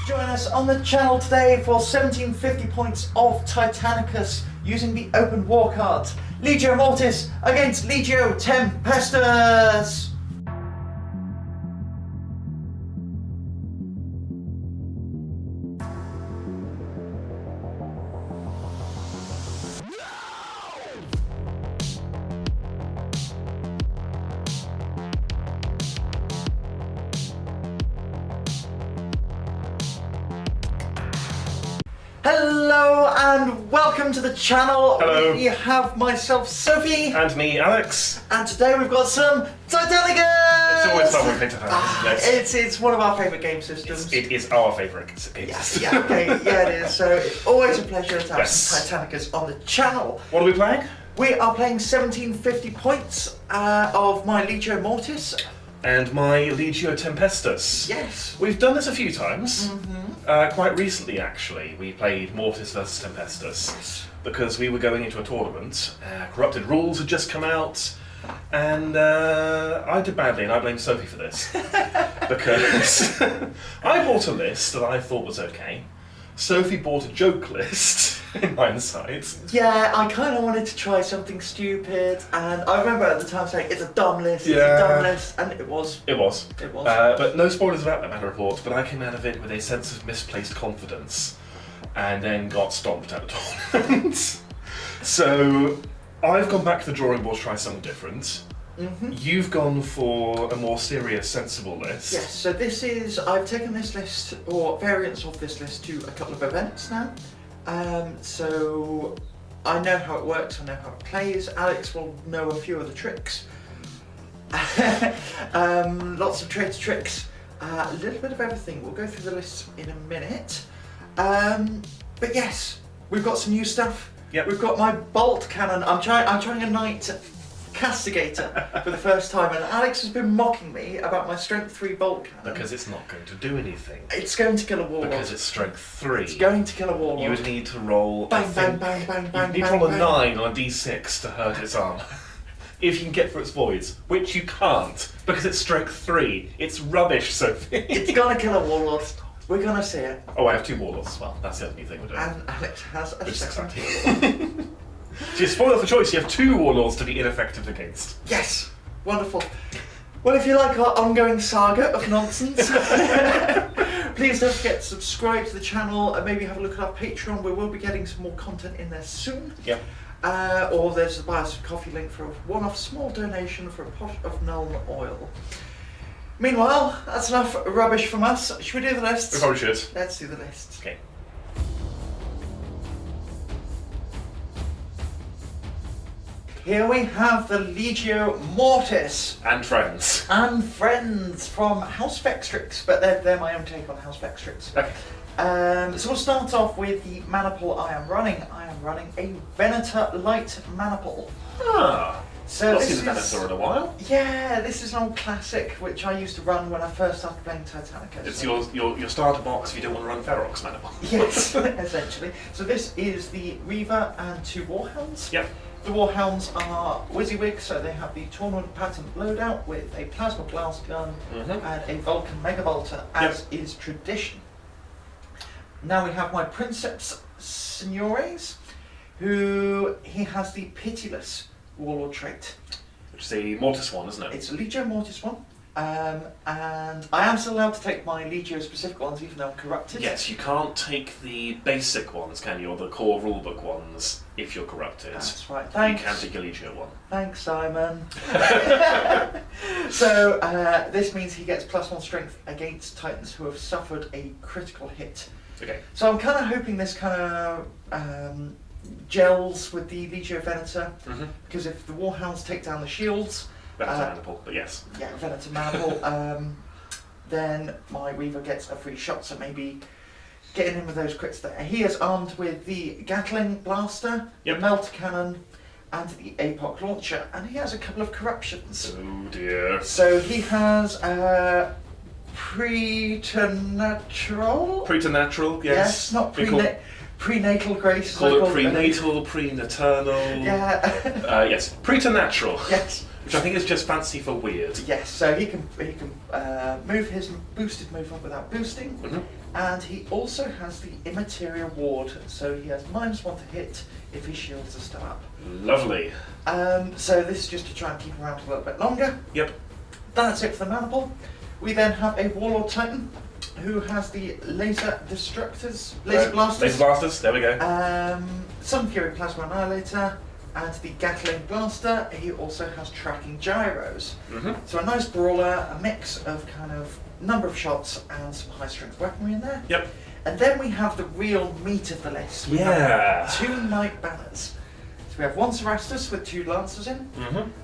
Join us on the channel today for 1750 points of Titanicus using the open war cards. Legio Mortis against Legio Tempestus. Hello and welcome to the channel. Hello. We have myself, Sophie. And me, Alex. And today we've got some Titanicus! It's always fun when we play Titanicus. It's one of our favourite game systems. It is our favourite game system. Yeah, okay, yeah it is. So it's always a pleasure to have some Titanicus on the channel. What are we playing? We are playing 1750 points of my Legio Mortis. And my Legio Tempestus. Yes. We've done this a few times. Quite recently, actually, we played Mortis versus Tempestus because we were going into a tournament. Corrupted rules had just come out, and I did badly, and I blame Sophie for this because I bought a list that I thought was okay. Sophie bought a joke list, in hindsight. Yeah, I kind of wanted to try something stupid, and I remember at the time saying, it's a dumb list, it's a dumb list, and it was. It was. It was. But no spoilers about that matter report, but I came out of it with a sense of misplaced confidence, and then got stomped at the tournament. So, I've gone back to the drawing board to try something different. You've gone for a more serious, sensible list. Yes, so this is, I've taken this list, or variants of this list, to a couple of events now. So I know how it works, I know how it plays. Alex will know a few of the tricks. Lots of trade tricks, a little bit of everything. We'll go through the list in a minute. But yes, we've got some new stuff. Yep. We've got my bolt cannon. I'm trying a knight Castigator for the first time, and Alex has been mocking me about my strength 3 bolt cannon. Because it's not going to do anything. It's going to kill a warlord. Because it's strength 3. It's going to kill a warlord. You would need to roll. Bang, bang, bang, bang, bang, you need to bang, roll a bang. 9 on a d6 to hurt its arm. If you can get through its voids, which you can't, because it's strength 3. It's rubbish, Sophie. It's gonna kill a warlord. We're gonna see it. Oh, I have 2 warlords as well. That's the other new thing we're doing. And Alex has a Which is second. exciting. So you spoil for choice, you have 2 warlords to be ineffective against. Yes! Wonderful. Well, if you like our ongoing saga of nonsense, please don't forget to subscribe to the channel and maybe have a look at our Patreon. We will be getting some more content in there soon. Yep. Or there's a buy us a coffee link for a one-off small donation for a pot of Nuln oil. Meanwhile, that's enough rubbish from us. Should we do the lists? We probably should. Let's do the lists. Okay. Here we have the Legio Mortis. And friends. And friends from House Vextrix, but they're my own take on House Vextrix. Okay. So we'll start off with the Maniple I am running. I am running a Venator Light Maniple. Ah. So I've this seen the Venator in a while. Yeah, this is an old classic which I used to run when I first started playing Titanicus. It's your starter box if you don't want to run Ferox Maniple. Yes, essentially. So this is the Reaver and 2 Warhounds. Yep. The Warhounds are WYSIWYG, so they have the tournament-hardened loadout with a plasma blast gun and a Vulcan Megabolter, as is tradition. Now we have my Princeps Signores, who he has the Pitiless Warlord trait. Which is a Mortis one, isn't it? It's a Legio Mortis one, and I am still allowed to take my Legio specific ones, even though I'm corrupted. Yes, you can't take the basic ones, can you? Or the core rulebook ones, if you're corrupted. That's right. Thanks. You can take a Legio one. Thanks, Simon. So this means he gets +1 strength against Titans who have suffered a critical hit. Okay. So I'm kind of hoping this kind of gels with the Legio Venator, because if the Warhounds take down the shields, Venator Maniple, but yes. Yeah, Venator Maniple, then my Reaver gets a free shot, so maybe getting in with those crits there. He is armed with the Gatling blaster, the Melta cannon, and the APOC launcher, and he has a couple of corruptions. Oh dear. So he has Preternatural? Preternatural, yes. Yes, not prenatal grace. Call it prenatal, prenaternal. Yeah. Yes, Preternatural. Yes. Which I think is just fancy for weird. Yes, so he can move his boosted movement without boosting. And he also has the Immaterial ward, so he has -1 to hit if his shields are still up. Lovely. So this is just to try and keep him around a little bit longer. Yep. That's it for the Maniple. We then have a Warlord Titan who has the Laser Destructors, Laser Blasters. Laser Blasters, there we go. Sunfury Plasma Annihilator and the Gatling Blaster. He also has tracking gyros. So a nice brawler, a mix of kind of number of shots and some high strength weaponry in there. Yep. And then we have the real meat of the list. We have 2 Knight Banners. So we have 1 Cerastus with 2 Lancers in,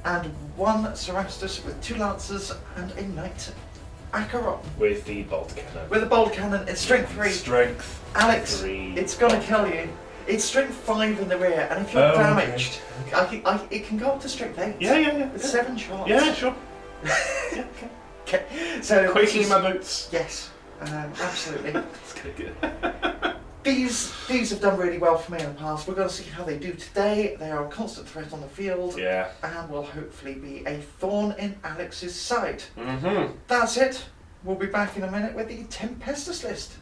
and 1 Cerastus with 2 Lancers and a Knight Acheron. With the bolt cannon. With a bolt cannon, it's strength 3. Strength Alex, 3. it's gonna kill you. It's strength 5 in the rear, and if you're damaged, it can go up to strength 8. Yeah. With 7 shots. Yeah, sure. Yeah, okay. So Quaking in my boots. Yes, absolutely. That's gonna get. These have done really well for me in the past. We're going to see how they do today. They are a constant threat on the field. Yeah. And will hopefully be a thorn in Alex's side. Mm-hmm. That's it. We'll be back in a minute with the Tempestus list.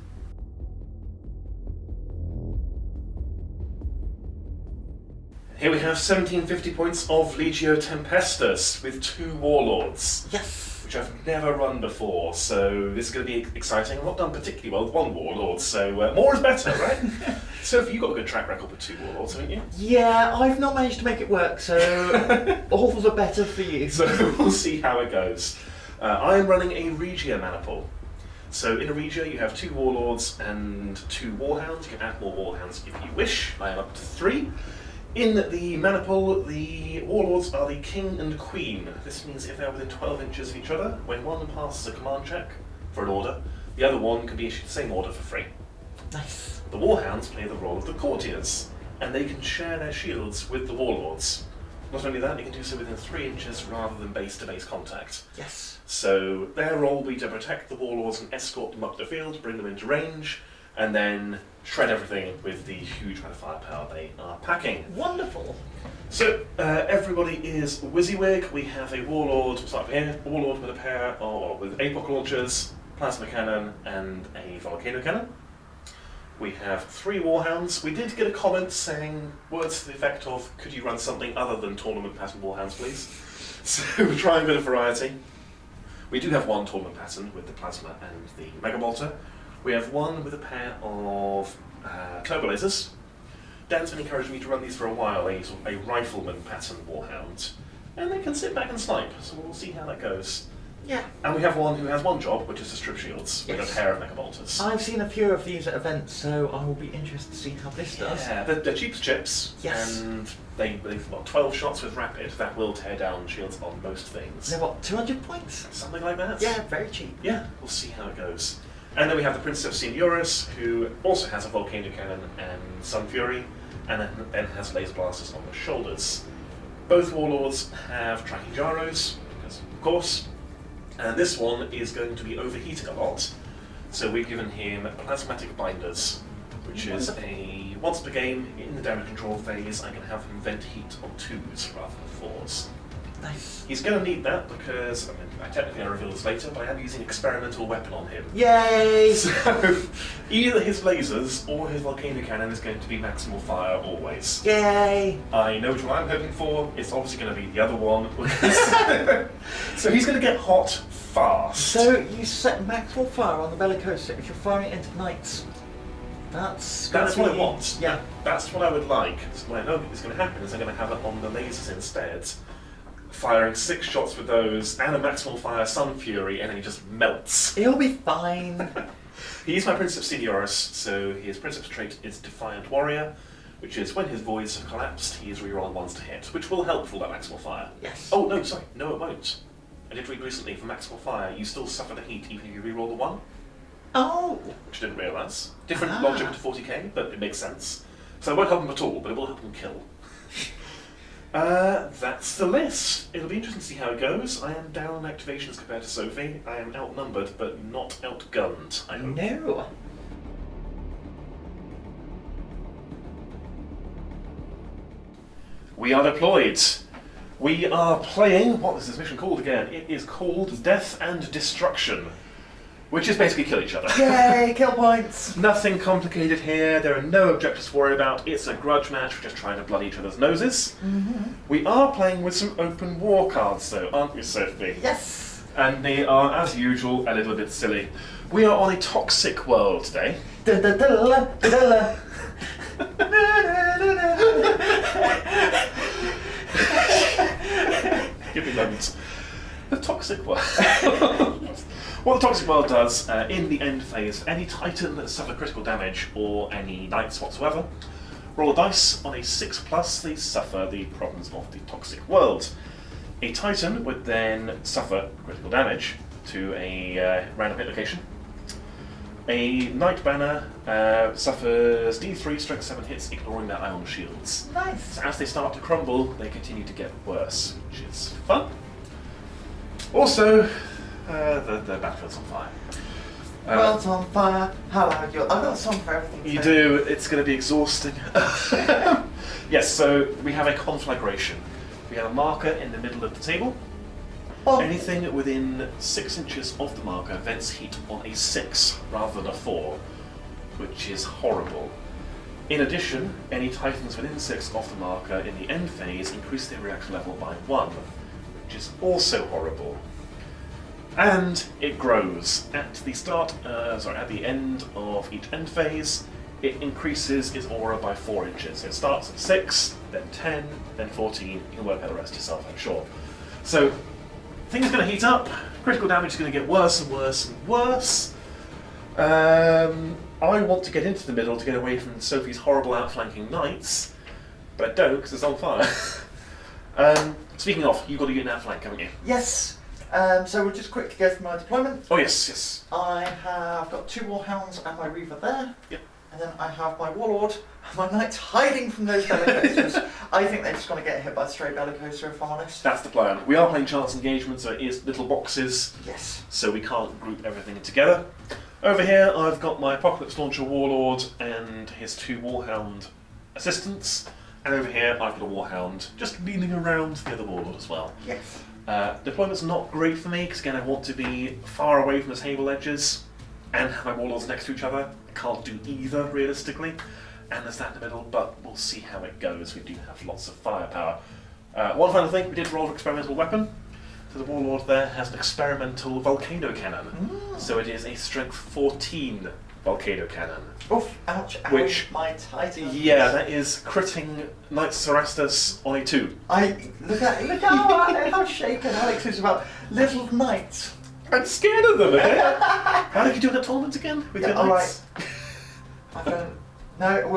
Here we have 1750 points of Legio Tempestus with 2 Warlords. Yes. Which I've never run before, so this is going to be exciting. I've not done particularly well with 1 Warlord, so more is better, right? Sophie, you've got a good track record with 2 Warlords, haven't you? Yeah, I've not managed to make it work, so all the better for you. So we'll see how it goes. I'm running a Regia Maniple. So in a Regia you have 2 Warlords and 2 Warhounds. You can add more Warhounds if you wish. I am up to 3. In the Maniple, the Warlords are the King and Queen. This means if they're within 12 inches of each other, when one passes a command check for an order, the other one can be issued the same order for free. Nice. The Warhounds play the role of the Courtiers, and they can share their shields with the Warlords. Not only that, they can do so within 3 inches rather than base-to-base contact. Yes. So their role will be to protect the Warlords and escort them up the field, bring them into range, and then shred everything with the huge amount of firepower they are packing. Wonderful. So everybody is WYSIWYG. We have a Warlord, we'll start here, a Warlord with a pair of with APOC launchers, plasma cannon, and a volcano cannon. We have 3 Warhounds. We did get a comment saying words to the effect of, could you run something other than tournament pattern Warhounds, please? So we're trying a bit of variety. We do have 1 tournament pattern with the plasma and the Megabolter. We have 1 with a pair of turbo lasers. Dan's been encouraging me to run these for a while, a sort of a rifleman pattern Warhound. And they can sit back and snipe, so we'll see how that goes. Yeah. And we have 1 who has 1 job, which is to strip shields with a pair of Megabolters. I've seen a few of these at events, so I will be interested to see how this does. Yeah, they're cheap as chips, Yes. and they've got 12 shots with rapid. That will tear down shields on most things. They're what, 200 points? Something like that? Yeah, very cheap. Yeah, we'll see how it goes. And then we have the Princeps who also has a volcano cannon and Sunfury, and then has laser blasters on the shoulders. Both Warlords have tracking gyros, because of course, and this one is going to be overheating a lot, so we've given him plasmatic binders, which is a once per game in the damage control phase. I can have him vent heat on 2s rather than 4s. Nice. He's going to need that because, I mean, I technically reveal this later, but I am using experimental weapon on him. Yay! So, either his lasers or his volcano cannon is going to be maximal fire always. Yay! I know which one I'm hoping for. It's obviously going to be the other one. So he's going to get hot fast. So you set maximal fire on the Bellicosa if you're firing into knights. That's what I want. Yeah. That's what I would like. So what I know is going to happen is I'm going to have it on the lasers instead. Firing 6 shots with those and a maximal fire Sunfury, and then he just melts. He'll be fine. He's my Princeps Senioris, so his Princeps trait is Defiant Warrior, which is when his voids have collapsed, he is reroll 1s to hit, which will help for that maximal fire. Yes. Oh, no, sorry, no it won't. I did read recently, for maximal fire, you still suffer the heat even if you reroll the 1. Oh! Which I didn't realise. Different logic to 40k, but it makes sense. So it won't help him at all, but it will help him kill. That's the list. It'll be interesting to see how it goes. I am down on activations compared to Sophie. I am outnumbered, but not outgunned, I hope. No. We are deployed. We are playing, what is this mission called again? It is called Death and Destruction. which is basically kill each other. Yay, kill points! Nothing complicated here, there are no objectives to worry about, it's a grudge match, we're just trying to blood each other's noses. We are playing with some open war cards though, aren't we, Sophie? Yes! And they are, as usual, a little bit silly. We are on a toxic world today. Give me moments. The toxic world. What the toxic world does in the end phase, any Titan that suffer critical damage or any Knights whatsoever, roll a dice on a 6+, they suffer the problems of the toxic world. A Titan would then suffer critical damage to a random hit location. A Knight Banner suffers D3 strength 7 hits, ignoring their ion shields. Nice! So as they start to crumble, they continue to get worse, which is fun. Also, the battlefield's on fire. World's on fire, how loud you're... I've got a song for everything. You do, it's going to be exhausting. Yes, so we have a conflagration. We have a marker in the middle of the table. Oh. Anything within 6 inches of the marker vents heat on a 6 rather than a 4, which is horrible. In addition, any Titans within 6 of the marker in the end phase increase their reaction level by 1, which is also horrible. And it grows. At the end of each end phase, it increases its aura by 4 inches. It starts at 6, then 10, then 14. You can work out the rest yourself, I'm sure. So, things are going to heat up. Critical damage is going to get worse and worse and worse. I want to get into the middle to get away from Sophie's horrible outflanking knights, but I don't because it's on fire. Speaking of, you've got a unit outflank, haven't you? Yes. So we'll just quickly go through my deployment. Oh yes, yes. I have got 2 Warhounds and my Reaver there. Yep. And then I have my Warlord and my Knights hiding from those Bellicosers. I think they're just going to get hit by a stray Bellicoser, if I'm honest. That's the plan. We are playing chance engagement, so it is little boxes. Yes. So we can't group everything together. Over here, I've got my Apocalypse Launcher Warlord and his 2 Warhound assistants. And over here, I've got a Warhound just leaning around the other Warlord as well. Yes. Deployment's not great for me, because again, I want to be far away from the table edges and have my Warlords next to each other. I can't do either, realistically. And there's that in the middle, but we'll see how it goes. We do have lots of firepower. One final thing, we did roll an experimental weapon. So the Warlord there has an experimental volcano cannon. So it is a strength 14 volcano cannon. Oof, ouch, ouch, Which, my Titan. Yeah, that is critting Knight Cerastus on a 2. Look how shaken Alex is about little knights. I'm scared of them, okay? How did you do that tournament again? With your knights? I don't... No,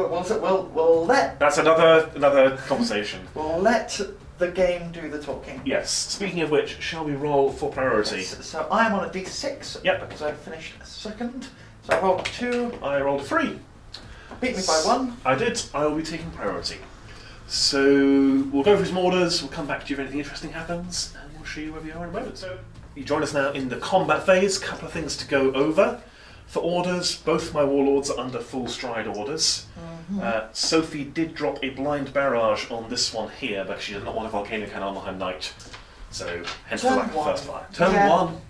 we'll let... That's another conversation. We'll let the game do the talking. Yes. Speaking of which, shall we roll for priority? Yes, so I am on a d6 Yep. because I finished second. So I rolled a 2. I rolled a 3. Beat me by 1. I did. I will be taking priority. So we'll go through some orders, we'll come back to you if anything interesting happens, and we'll show you where we are in a moment. So you join us now in the combat phase. Couple of things to go over. For orders, both my Warlords are under full stride orders. Sophie did drop a blind barrage on this one here, but she did not want a volcano cannon on her knight. So hence the lack of first fire. Turn 1.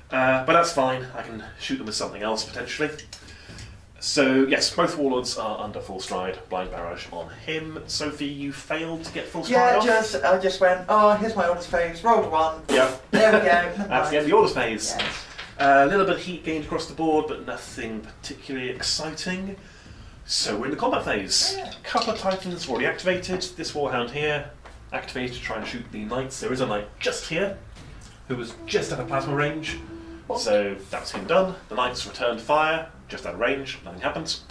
But that's fine, I can shoot them with something else potentially. So yes, both Warlords are under full stride, blind barrage on him. Sophie, you failed to get full stride off? I just went, oh, here's my orders phase, rolled 1. Yep. There we go. That's the end of the orders phase. Yes. A little bit of heat gained across the board, but nothing particularly exciting. So we're in the combat phase. Yeah. A couple of Titans already activated. This Warhound here, activated to try and shoot the Knights. There is a Knight just here, who was just out of plasma range. So that's him done. The Knights returned fire, just out of range, nothing happens.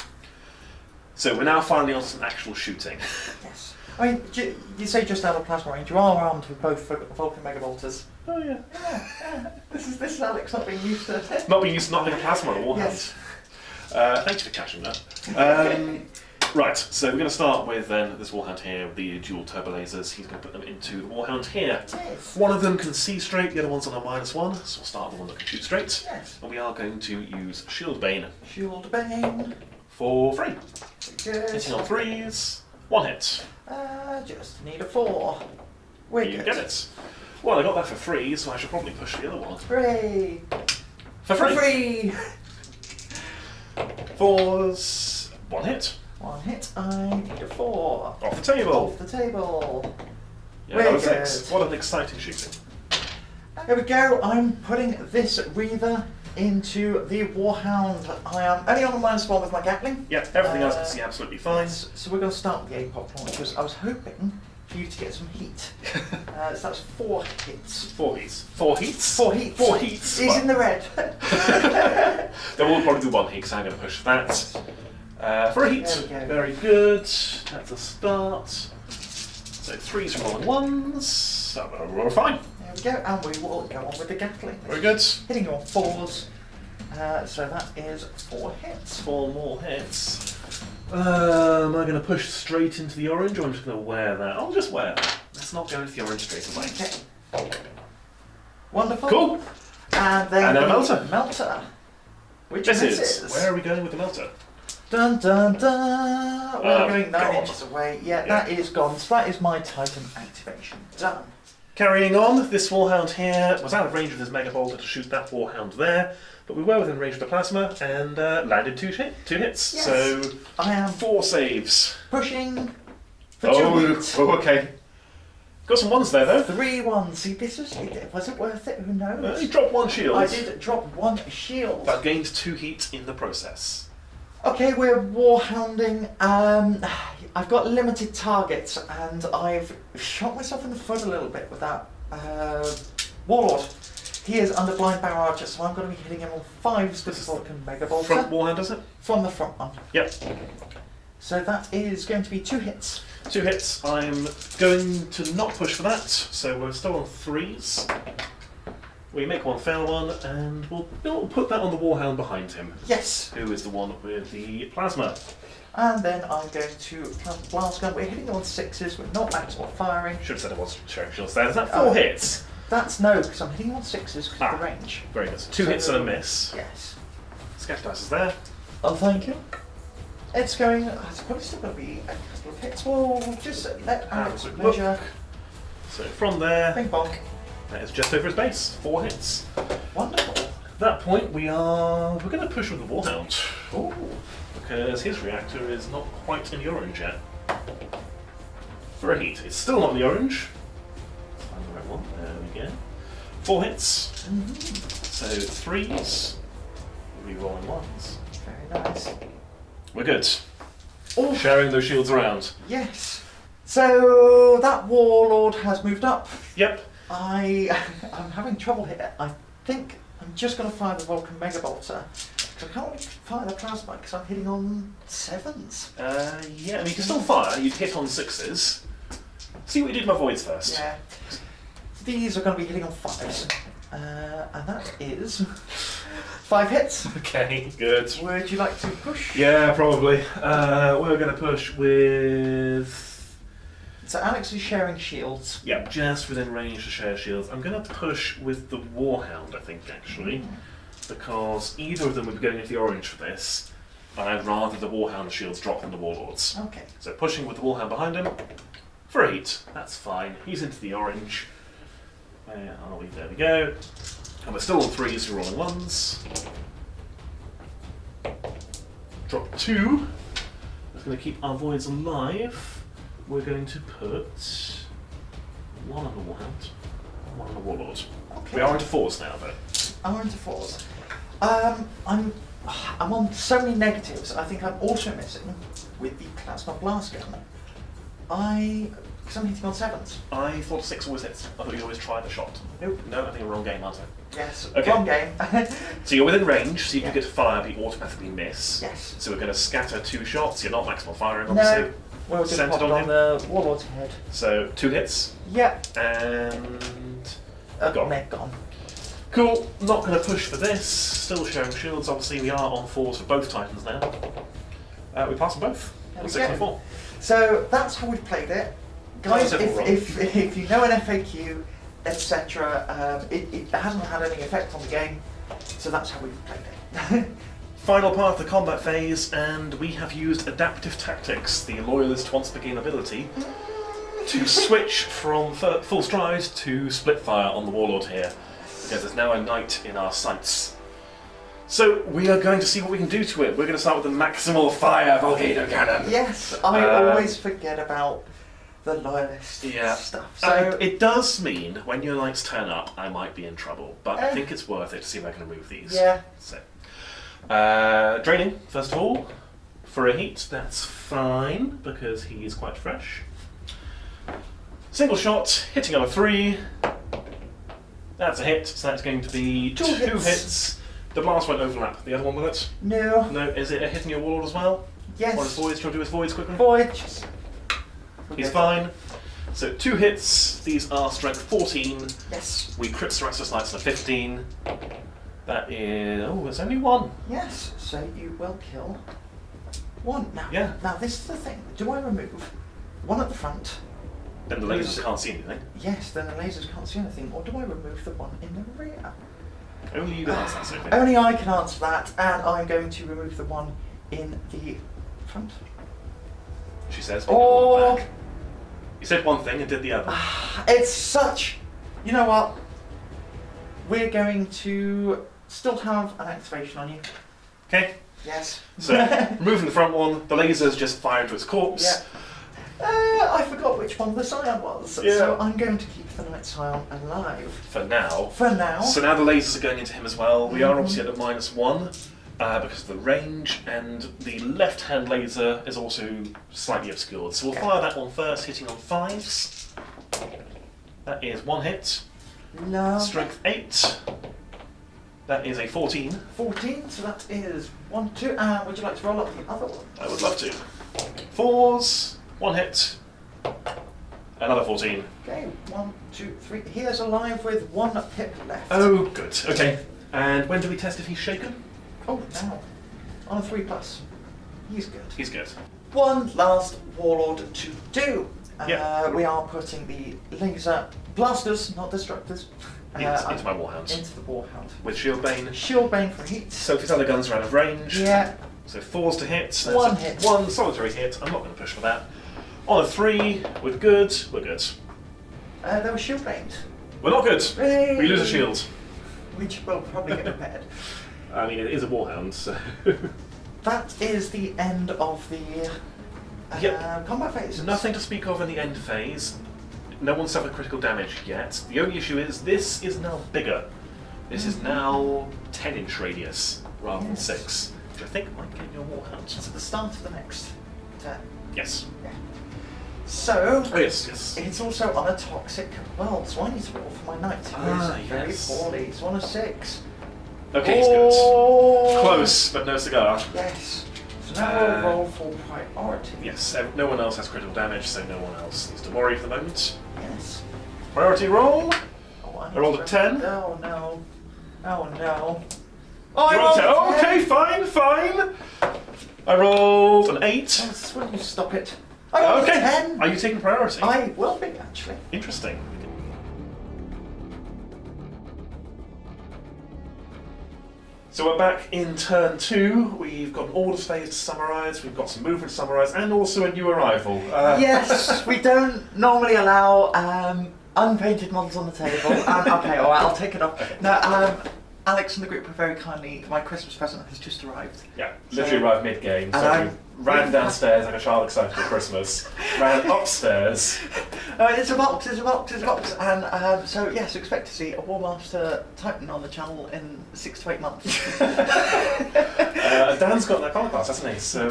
So we're now finally on some actual shooting. Yes. I mean, you say just out of plasma range, you are armed with both Vulcan Megabolters. Oh yeah. Yeah. This is Alex not being used to it. Not being used to not having a plasma on a Warhound. Yes. Thanks for catching that. Right, so we're going to start with this Warhound here with the dual turbo lasers. He's going to put them into the Warhound here. Yes. One of them can see straight, the other one's on a -1, so we'll start with the one that can shoot straight. Yes. And we are going to use Shield Bane Shield Bane. for 3. Good. Hitting on 3s, 1 hit. Just need a 4. We're You good. get it. Well, I got that for 3, so I should probably push the other one. 3. For free! Fours. One hit. One hit. I need a 4. Off the table. Off the table. Yeah, that was 6. What an exciting shooting. Here we go. I'm putting this Reaver into the Warhound. I am only on the -1 with my Gatling. Yeah, everything else is absolutely fine. So we're going to start with the APOC launchers. I was hoping for you to get some heat. So that's 4 hits. 4 heats. 4 heats? 4 heats. 4 heats. He's in the red. Then we'll probably do 1 heat because I'm going to push that. For a heat. There we go. Very good. That's a start. So 3s rolling 1s. So we're fine. There we go. And we will go on with the Gatling. Very good. Hitting you on 4s. So that is 4 hits. 4 more hits. Am I going to push straight into the orange or I'm just going to wear that? I'll just wear that. Let's not go into the orange straight away. Okay. Wonderful. Cool. And then And a the Melta. Melta. Which This misses. is. Where are we going with the Melta? Dun dun dun! We're going 9 gone. inches away. Yeah, that is gone. So that is my Titan activation done. Carrying on, this Warhound here was out of range of his Megabolter to shoot that Warhound there, but we were within range of the plasma and landed 2 hits. Yes. So I am 4 saves. pushing for 2 hits. Oh, okay. Got some 1s there though. 3 1s. See, was it worth it? Who knows? You dropped 1 shield. I did drop 1 shield. But gained 2 heat in the process. Okay, we're warhounding. I've got limited targets, and I've shot myself in the foot a little bit with that Warlord. He is under blind barrel archer, so I'm going to be hitting him on 5s with the Vulcan Megabolter. Front Warhound, does it? From the front one. Yep. So that is going to be 2 hits. 2 hits. I'm going to not push for that, so we're still on 3s. We make 1 fail one, and we'll put that on the Warhound behind him. Yes. Who is the one with the plasma. And then I'm going to plant blast gun. We're hitting on 6s with not maximal firing. Should have said it was sharing shields there. Is that 4 hits? That's no, because I'm hitting on 6s because of the range. Very good. 2 hits and a miss. Yes. Sketch dice is there. Oh, thank you. It's going. It's probably still going to be a couple of hits. We'll just let Alex measure. So from there, Bing bonk. that is just over his base. 4 hits. Wonderful. At that point, we're going to push with the Warhound. Ooh. Because his reactor is not quite in the orange yet. For a heat. It's still not in the orange. Find the right one. There we go. 4 hits. So 3s. Re-rolling 1s. Very nice. We're good. Oh. Sharing those shields around. Yes. So that Warlord has moved up. Yep. I'm having trouble here. I think I'm just going to fire the Vulcan Megabolter. I can't really fire the plasma because I'm hitting on 7s. Yeah, I mean, you can still fire. You'd hit on 6s. See what you did with my voids first. Yeah. These are going to be hitting on 5s. And that is 5 hits. Okay, good. Would you like to push? Yeah, probably. We're going to push with... So Alex is sharing shields. Yeah, just within range to share shields. I'm going to push with the Warhound, I think, actually. Because either of them would be going into the orange for this. And I'd rather the Warhound shields drop than the Warlords. Okay. So pushing with the Warhound behind him. For a heat. That's fine. He's into the orange. Where are we? There we go. And we're still on 3s, we're rolling 1s. Drop 2. That's going to keep our voids alive. We're going to put 1 on the Warhound, 1 on the Warlord. Okay. We are into 4s now, though. I'm into 4s. I'm on so many negatives. I think I'm also missing with the plasma blast gun. Because I'm hitting on 7s. I thought 6 always hits. I thought you always try the shot. Nope. No, I think we're wrong game, aren't I? Yes. Okay. Wrong game. So you're within range, so you Yeah. can get to fire, but you automatically miss. Yes. So we're going to scatter 2 shots. You're not maximal firing, obviously. No. We'll just Centered pop it on on him. the Warlord's head. So 2 hits. Yep. And... Gone. Gone. Gone. Cool, not going to push for this. Still sharing shields. Obviously, we are on 4s for both Titans now. We pass them both. There On we 6 and go. 4. So that's how we've played it. Guys, That was everyone. if you know an FAQ, etc., it hasn't had any effect on the game, so that's how we've played it. Final part of the combat phase, and we have used adaptive tactics, the loyalist once began ability, to switch from full stride to split fire on the Warlord here, because there's now a knight in our sights. So we are going to see what we can do to it. We're going to start with the maximal fire volcano cannon. Yes, I always forget about the loyalist stuff. So it does mean when your knights turn up, I might be in trouble, but I think it's worth it to see if I can remove these. Yeah. So, draining first of all for a heat. That's fine because he is quite fresh. Single shot, hitting on a 3. That's a hit. So that's going to be two hits. The blast won't overlap. The other one will it? No. No. Is it a hit in your warlord as well? Yes. Or his voids? Do you want to do his voids quickly? Void. He's fine. So 2 hits. These are strength 14. Yes. We crit Cerastus Knights on a 15. That is... Oh, it's only 1. Yes. So you will kill 1. Now, now this is the thing. Do I remove 1 at the front? Then the lasers can't see anything. Yes, then the lasers can't see anything. Or do I remove the 1 in the rear? Only you can answer that, Sophie. Only I can answer that, and I'm going to remove the 1 in the front. She says. Or... Back. You said one thing and did the other. It's such... You know what? We're going to still have an activation on you. Okay. Yes. So, removing the front one, the lasers just fire into its corpse. Yeah. I forgot which one the Scion was. Yeah. So I'm going to keep the Knight Scion alive. For now. For now. So now the lasers are going into him as well. We are obviously at the -1 because of the range, and the left-hand laser is also slightly obscured. So we'll fire that one first, hitting on 5s. That is 1 hit. No. Strength 8. That is a 14. 14, so that is 1, 2. Would you like to roll up the other one? I would love to. 4s, 1 hit. Another 14. Okay, 1, 2, 3. He is alive with 1 pip left. Oh, good. Okay. And when do we test if he's shaken? Oh, now. On a 3+. He's good. He's good. One last Warlord to do. Yeah. We are putting the laser blasters, not destructors, Into my Warhound. into the Warhound. With Shield Bane. Shield Bane for heat. Sophie's other guns are out of range. Yeah. So 4s to hit. That's 1 hit. 1 solitary hit. I'm not going to push for that. On a 3, we're good. We're good. They were Shield Baned. We're not good. Hey. We lose a shield. Which will probably get repaired. I mean, it is a Warhound, so... That is the end of the combat phase. Nothing to speak of in the end phase. No one suffered critical damage yet. The only issue is this is now bigger. This is now 10-inch radius rather than 6, which I think might get your Warhound. It's at the start of the next turn. Yes. Yeah. So, Oh, yes. it's also on a toxic world, so I need to roll for my knight, who is very poorly. It's on a 6. Okay, he's good. Close, but no cigar. Yes. So now we'll roll for priority. Yes, no one else has critical damage, so no one else needs to worry for the moment. Yes. Priority roll. Oh, I rolled a 10. Oh no. Oh no. Oh, You I rolled a 10. rolled a 10. Okay, fine. I rolled an 8. Oh, will you stop it? I rolled a 10. Are you taking priority? I will be, actually. Interesting. So we're back in turn 2. We've got an orders phase to summarise, we've got some movement to summarise, and also a new arrival. Yes, we don't normally allow unpainted models on the table. Okay, alright, I'll take it off. No, Alex and the group are very kindly. My Christmas present has just arrived. Yeah, literally arrived mid-game, so And we ran downstairs like a child excited for Christmas, ran upstairs. It's a box, it's a box, it's a box. And so, yes, expect to see a War Master Titan on the channel in 6 to 8 months. Dan's got that comic class, hasn't he? So,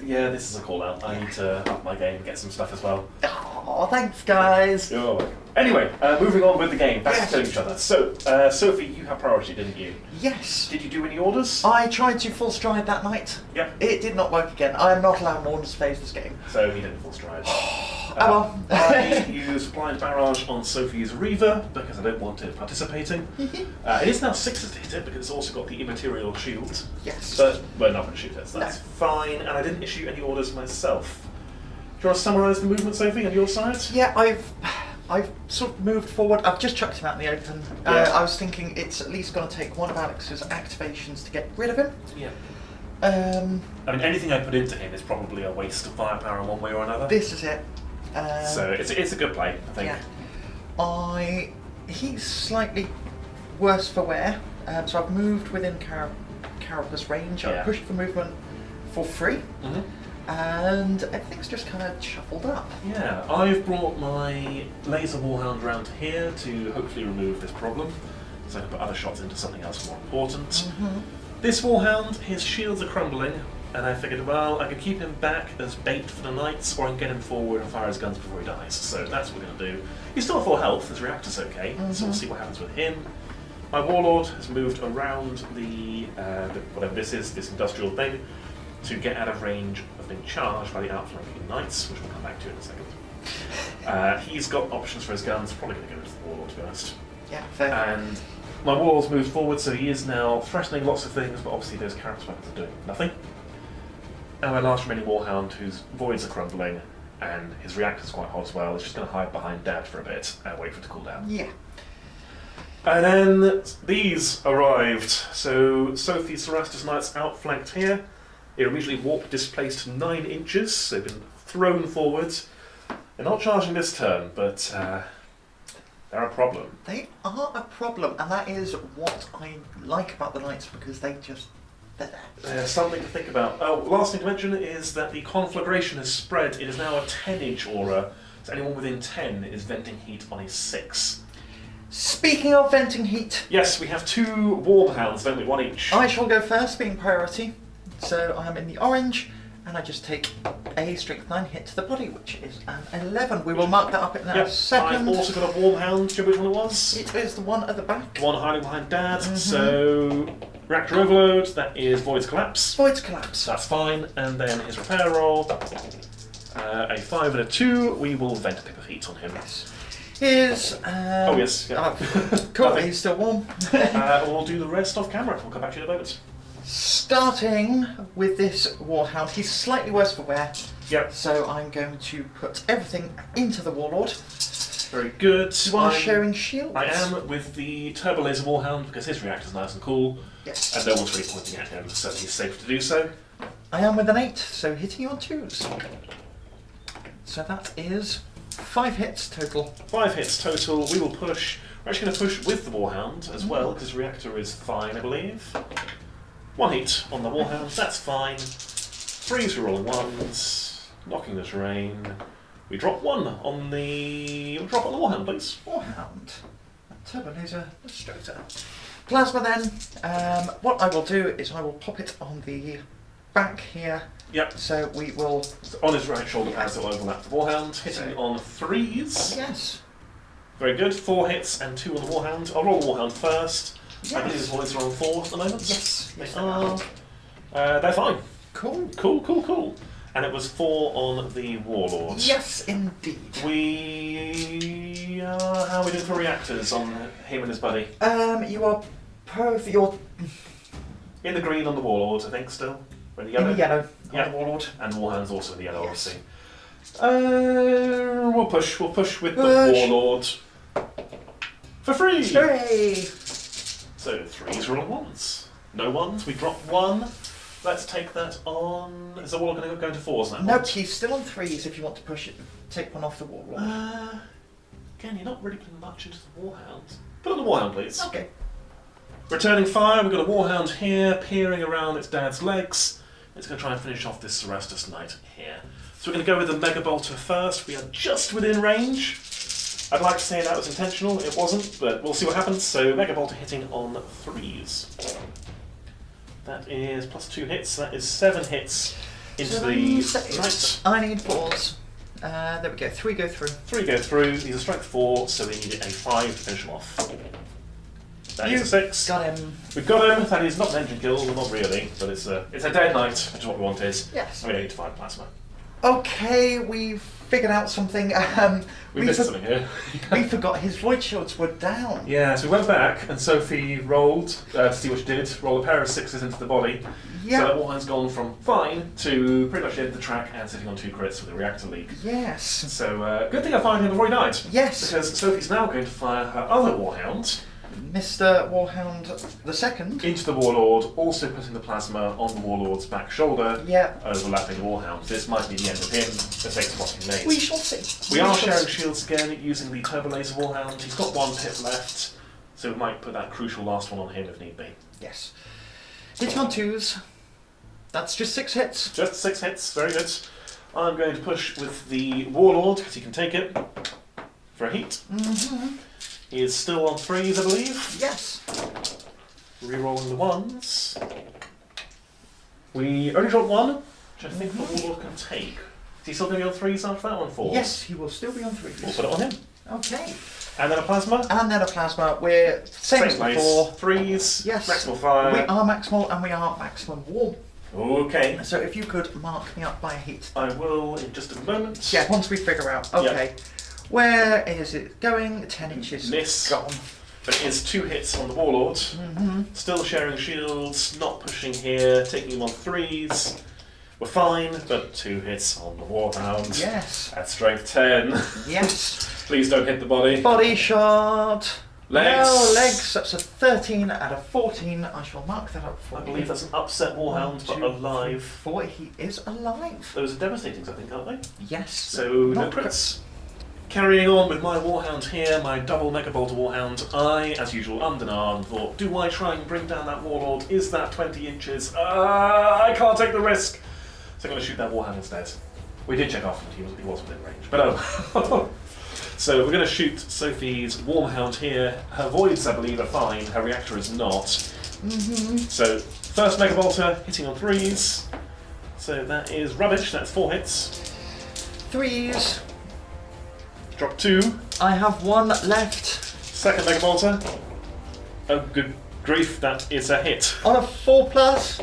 yeah, this is a call out. I need to up my game and get some stuff as well. Oh, thanks, guys. You're welcome. Anyway, moving on with the game, back to killing each other. So, Sophie, you have priority, didn't you? Yes. Did you do any orders? I tried to full stride that night. Yep. It did not work again. I am not allowed orders phase this game. So he didn't full stride. Well. I used blind barrage on Sophie's Reaver because I don't want it participating. It is now 6 to hit it because it's also got the Immaterial shield. Yes. But we're not going to shoot it, so that's fine. And I didn't issue any orders myself. Do you want to summarise the movement, Sophie, on your side? Yeah, I've sort of moved forward. I've just chucked him out in the open. I was thinking it's at least going to take one of Alex's activations to get rid of him. Yeah. I mean, anything I put into him is probably a waste of firepower in one way or another. This is it. So it's a good play, I think. Yeah. He's slightly worse for wear, so I've moved within Carapace range. I Yeah. pushed for movement for free, and everything's just kind of shuffled up. Yeah, I've brought my laser Warhound around here to hopefully remove this problem, so I can put other shots into something else more important. This Warhound, his shields are crumbling, and I figured, well, I could keep him back as bait for the knights, or I can get him forward and fire his guns before he dies. So that's what we're going to do. He's still full health, his reactor's okay, so we'll see what happens with him. My Warlord has moved around the whatever this is, this industrial thing, to get out of range of being charged by the outflanking knights, which we'll come back to in a second. He's got options for his guns, probably going to go into the Warlord, to be honest. Yeah, fair. And my Warlord's moved forward, so he is now threatening lots of things, but obviously those Carapace weapons are doing nothing. And my last remaining Warhound, whose voids are crumbling, and his reactor's quite hot as well, is just going to hide behind Dad for a bit and wait for it to cool down. Yeah. And then these arrived. So Sophie, Cerastus Knights outflanked here. They're immediately warp displaced 9 inches. They've been thrown forwards. They're not charging this turn, but they're a problem. They are a problem, and that is what I like about the Knights, because they're there. There's something to think about. Oh, last thing to mention is that the conflagration has spread. It is now a 10-inch aura, so anyone within 10 is venting heat on a 6. Speaking of venting heat, Yes, we have 2 Warhounds, don't we? 1 each. I shall go first, being priority. So I'm in the orange, and I just take a strength 9 hit to the body, which is an 11. We will mark that up in a Yep, second. I've also got a Warhound. Do you know which one it was? It is the one at the back. The one hiding behind Dad. So, Reactor Overload, that is Void's Collapse. Void's Collapse. That's fine. And then his repair roll, a 5 and a 2. We will vent a pip of heat on him. Yes. Here's... Oh, yes. Yeah. Cool, Nothing. he's still warm. We'll do the rest off camera. We'll come back to you in a moment. Starting with this Warhound, he's slightly worse for wear. Yep. So I'm going to put everything into the Warlord. Very good. You are sharing shields. I am with the Turbo Laser Warhound because his reactor's nice and cool. Yes. And no one's really pointing at him, so he's safe to do so. I am with an 8, so hitting you on 2s. So that is 5 hits total. 5 hits total. We will push. We're actually going to push with the Warhound as well, because reactor is fine, I believe. 1 hit on the Warhound, that's fine. 3s, we're rolling 1s. Knocking the terrain. We drop 1 on the... We'll drop on the Warhound, please. Warhound. Turbo Laser Destructor. Plasma then. What I will do is I will pop it on the back here. Yep. So we will... So on his right shoulder pads, it'll overlap the Warhound, hitting on 3s. Yes. Very good. 4 hits and 2 on the Warhound. I'll roll the Warhound first. Yes. I believe his voids are on 4 at the moment. Yes. They are. They're fine. Cool. Cool. And it was 4 on the Warlord. Yes, indeed. We... how are we doing for reactors on him and his buddy? You are you're In the green on the Warlord, I think, still. Or in the yellow. in the yellow Yeah. on the Warlord. And Warhound's also in the yellow, Yes. obviously. We'll push with the Warlord. For free! Hooray! So 3s roll 1s. No 1s, we drop 1. Let's take that on... Is the Warlord going to go into 4s now? Nope, he's still on 3s if you want to push it. Take one off the Warlord. Again, you're not really putting much into the Warhound. Put on the Warhound, please. Okay. Returning fire, we've got a Warhound here, peering around its dad's legs. It's going to try and finish off this Cerastus Knight here. So we're going to go with the Megabolter first. We are just within range. I'd like to say that was intentional, it wasn't, but we'll see what happens. So Megabolter hitting on 3s. That is plus 2 hits, that is 7 hits into the Knight. I need 4s. There we go, 3 go through. 3 go through, these are strength 4, so we need a 5 to finish them off. That is a 6. Got him. We've got him, that is not an engine kill, well, not really, but it's a dead knight, which is what we want is. Yes. And we don't need to fire plasma. Okay, we've figured out something. We missed something here. We forgot his void shields were down. Yeah, so we went back and Sophie rolled to see what she did, rolled a pair of 6s into the body. Yeah. So that Warhound's gone from fine to pretty much the end of the track and sitting on 2 crits with a reactor leak. Yes. So good thing I fired him before he died. Yes. Because Sophie's now going to fire her other Warhound Mr. Warhound II. into the Warlord, also putting the plasma on the Warlord's back shoulder, Yeah. overlapping the Warhound. This might be the end of him, the next what he made. We shall see. We are shall sharing see. shields again using the Turbo Laser Warhound. He's got 1 pip left, so we might put that crucial last one on him if need be. Yes. Hitting on 2s. That's just 6 hits. Just 6 hits, very good. I'm going to push with the Warlord, because he can take it for a heat. He is still on 3s, I believe. Yes. Rerolling the 1s. We only dropped 1, which I think the Warlord can take. Is he still going to be on 3s after that one? 4? Yes, he will still be on 3s. We'll put it on him. Okay. And then a Plasma. And then a Plasma. We're same as before. 3s. Yes. Maximal fire. We are maximal and we are maximum warm. Okay. So if you could mark me up by a heat. I will in just a moment. Yeah, once we figure out. Okay. Yep. Where is it going? 10 inches. Miss. Gone. But it is 2 hits on the Warlord. Still sharing shields, not pushing here, taking him on 3s. We're fine, but 2 hits on the Warhound. Yes. At strength 10. Yes. Please don't hit the body. Body shot. Legs. No, legs. That's a 13 out of 14. I shall mark that up for I you. believe that's an upset Warhound, but alive. 4. He is alive. Those are devastating, I think, aren't they? Yes. So, no crits. Carrying on with my Warhound here, my double Megabolter Warhound, I, as usual, ummed and ahed and thought, do I try and bring down that Warlord? Is that 20 inches? I can't take the risk! So I'm going to shoot that Warhound instead. We did check afterwards, he was within range, but oh. So we're going to shoot Sophie's Warhound here. Her voids, I believe, are fine, her reactor is not. So, first Megabolter, hitting on 3s. So that is rubbish, that's 4 hits. 3s. Drop 2. I have 1 left. Second Megabolter. Oh, good grief, that is a hit. On a 4 plus.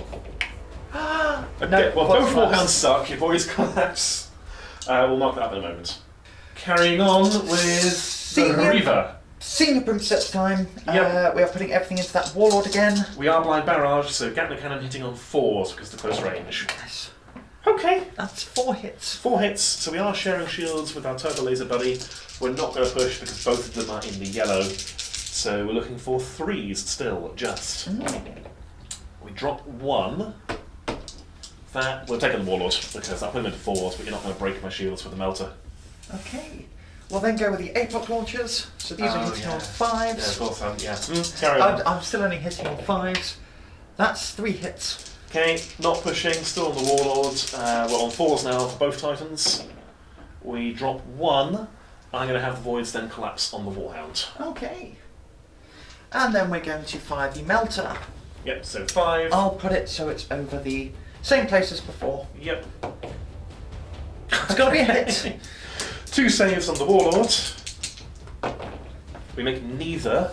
Okay, No, well, what's both Warhounds suck, your voice collapse. We'll mark that up in a moment. Carrying on with the Reaver. Senior Princeps time. Yep. We are putting everything into that Warlord again. We are blind barrage, so Gatling cannon hitting on 4s because of the close range. Yes. Okay. That's 4 hits. 4 hits, so we are sharing shields with our Turbo Laser buddy. We're not going to push because both of them are in the yellow. So we're looking for 3s still, just. We drop 1. That we're taking the Warlord because I'll put him into 4s, but you're not going to break my shields with the Melta. Okay. We'll then go with the 8-block launchers. So these are hitting on 5s. Yeah, of course, yeah. Carry on. I'm still only hitting on 5s. That's 3 hits. Okay, not pushing, still on the Warlord. We're on 4s now for both Titans. We drop 1. I'm going to have the Voids then collapse on the Warhound. Okay. And then we're going to fire the Melta. Yep, so 5. I'll put it so it's over the same place as before. Yep. It's got to be a hit. 2 saves on the Warlord. We make neither.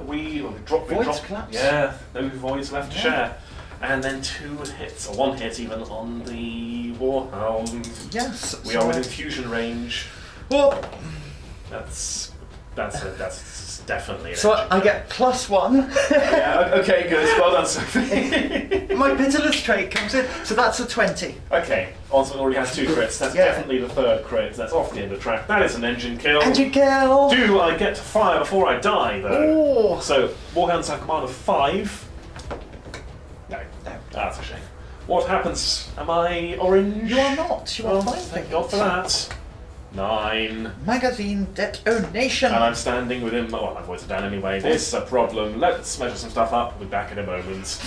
We drop. Voids collapse? Yeah, no voids left to share. And then 2 hits, or 1 hit even, on the Warhound. Yes. We are within fusion range. Well, That's definitely. so I get +1. Yeah. Okay. Good. Well done, Sophie. My Pitiless trait comes in, so that's a 20. Okay. Also, already has 2 crits. That's definitely the 3rd crit. That's off the end of the track. That is an engine kill. Engine kill. Do I get to fire before I die, though? Oh. So Warhounds have command of 5. No. That's a shame. What happens? Am I orange? You are not. You are Well, fine. thank God for that. 9. Magazine detonation. And I'm standing within my... Well, my voice is down anyway. This is a problem. Let's measure some stuff up. We'll be back in a moment.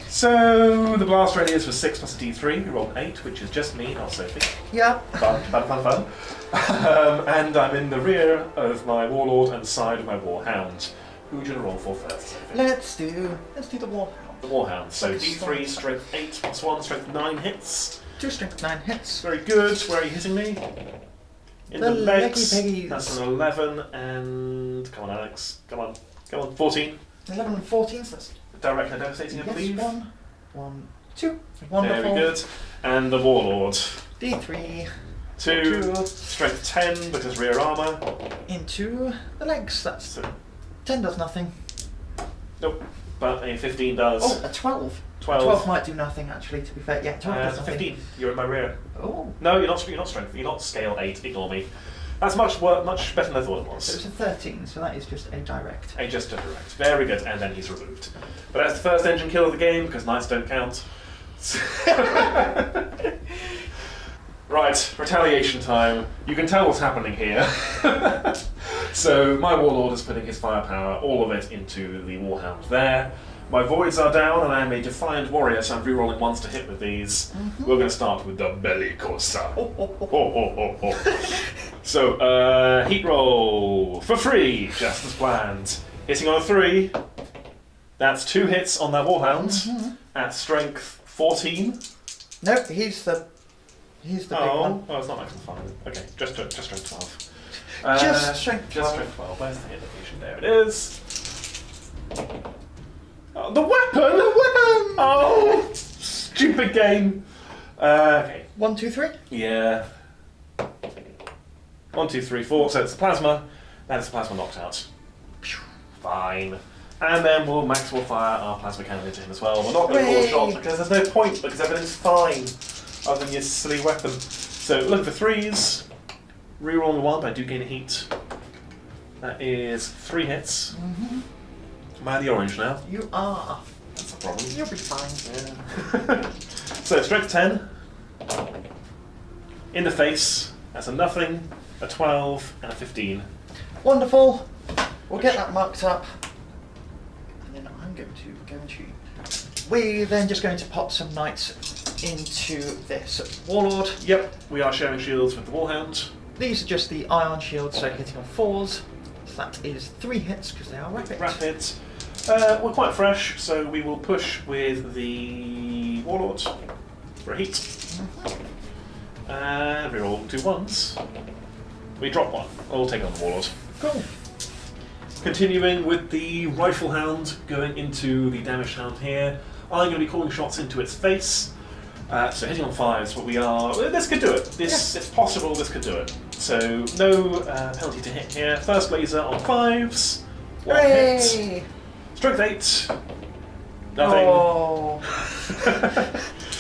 So, the blast radius was 6 plus a d3. We rolled 8, which is just me, not Sophie. Yeah. Fun. And I'm in the rear of my Warlord and the side of my Warhound. Who do you want to roll for first, Sophie? Let's do the Warhound. The Warhound. So d3, strength 8 plus 1, strength 9 hits. 2 strength 9 hits. Very good. Where are you hitting me? In the legs. That's an 11 and... Come on, Alex. Come on. 14. 11 and 14, so that's... Direct and devastating, I believe. 1, 2. Wonderful. Very good. And the Warlord. D3. 2. Strength 10 because rear armour. Into the legs. That's 10 does nothing. Nope. But a 15 does. Oh, a 12. 12 might do nothing, actually, to be fair. Yeah, 12 does nothing. 15. You're in my rear. Oh. No, you're not strength. You're not scale 8. Ignore me. That's much better than I thought it was. So it's a 13, so that is just a direct. Just a direct. Very good. And then he's removed. But that's the first engine kill of the game, because knights don't count. Right, retaliation time. You can tell what's happening here. So my Warlord is putting his firepower, all of it, into the Warhound there. My voids are down, and I am a defiant warrior, so I'm re-rolling ones to hit with these. We're going to start with the Bellicosa. So, heat roll for free, just as planned. Hitting on a 3. That's 2 hits on that Warhound at strength 14. No, he's the big one. Oh, it's not maximum 5. Okay, just strength 12. Just strength 12. Just strength 12. Where's the hit location? There it is. Oh, the weapon! The weapon! Oh, stupid game. Okay. 1, 2, 3. Yeah. 1, 2, 3, 4. So it's the plasma. That is the plasma knocked out. Fine. And then we'll maximal fire our plasma cannon into him as well. We're not going to call shots because there's no point, because everything's fine other than your silly weapon. So look for 3s. Rerolling 1, but I do gain a heat. That is 3 hits. Am I the orange now? You are. That's a problem. You'll be fine. Yeah. So strength 10. In the face. That's a nothing, a 12, and a 15. Wonderful. We'll get that marked up. And then I'm going to We're then just going to pop some knights into this Warlord. Yep, we are sharing shields with the Warhound. These are just the ion shields, so hitting on 4s. So that is 3 hits because they are rapid. Rapid. We're quite fresh, so we will push with the Warlord for a heat. And we roll 2 1s. We drop 1. I'll take on the Warlord. Cool. Continuing with the Rifle Hound, going into the Damaged Hound here. I'm going to be calling shots into its face. So hitting on 5s, but we are... This could do it. It's possible this could do it. So no penalty to hit here. First laser on 5s. 1 hit. Strength 8. Nothing. Oh.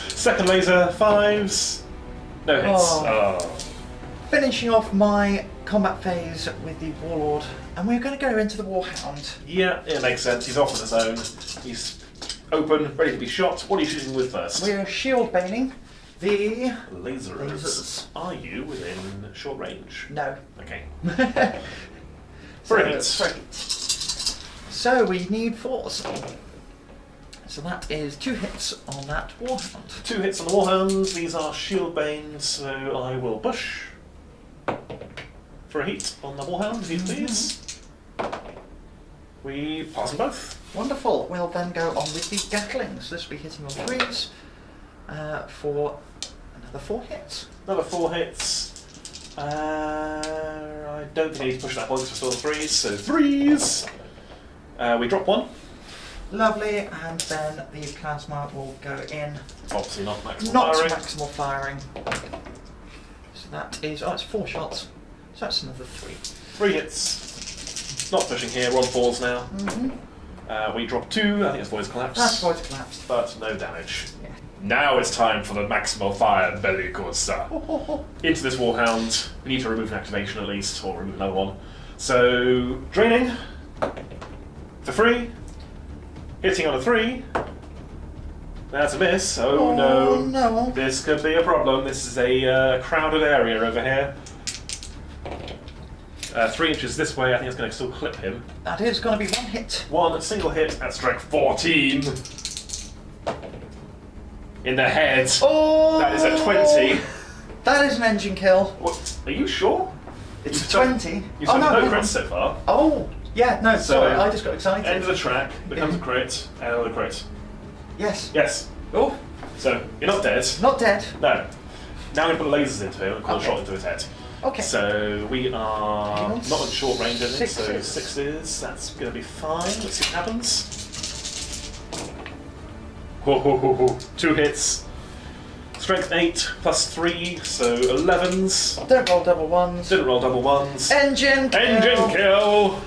Second laser, 5s. No hits. Oh. Finishing off my combat phase with the Warlord, and we're going to go into the Warhound. Yeah, it makes sense. He's off on his own. He's open, ready to be shot. What are you shooting with first? We're shield baning the lasers. Are you within short range? No. Okay. Brilliant. So we need 4s. So that is 2 hits on that Warhound. 2 hits on the Warhound. These are shield banes, so I will push for a heat on the Warhound, if you please. We pass them both. Wonderful. We'll then go on with the Gatlings. This will be hitting on 3s for another 4 hits. Another 4 hits. I don't think I need to push that one because we're still on 3s, so 3s. We drop 1. Lovely, and then the plasma will go in. Obviously not maximal Not firing. maximal firing. So that is, it's 4 shots. So that's another 3. 3 hits. Not pushing here, we're on 4s now. We drop 2, I think it's voice collapse. That's voice collapse. But no damage. Yeah. Now it's time for the maximal fire Bellicosa. Into this Warhound. We need to remove an activation at least, or remove another one. So, draining. For 3. Hitting on a 3. That's a miss. Oh no. This could be a problem. This is a crowded area over here. 3 inches this way, I think it's going to still clip him. That is going to be 1 hit. 1 single hit at strength 14. In the head. Oh! That is a 20. That is an engine kill. What? Are you sure? It's 20. You've done no crits so far. Oh! Yeah, no, So, sorry, I just got excited. End of the track, becomes a crit, and another crit. Yes. Yes. Oh, So, you're not dead. not dead. No. Now I'm going to put lasers into him and call a shot into his head. Okay. So, we are not in short range, I think, so 6s. 6s. That's going to be fine. Let's see what happens. Ho ho ho ho. 2 hits. Strength 8 plus 3, so 11s. Don't roll double ones. Didn't roll double 1s. Engine kill. Engine kill!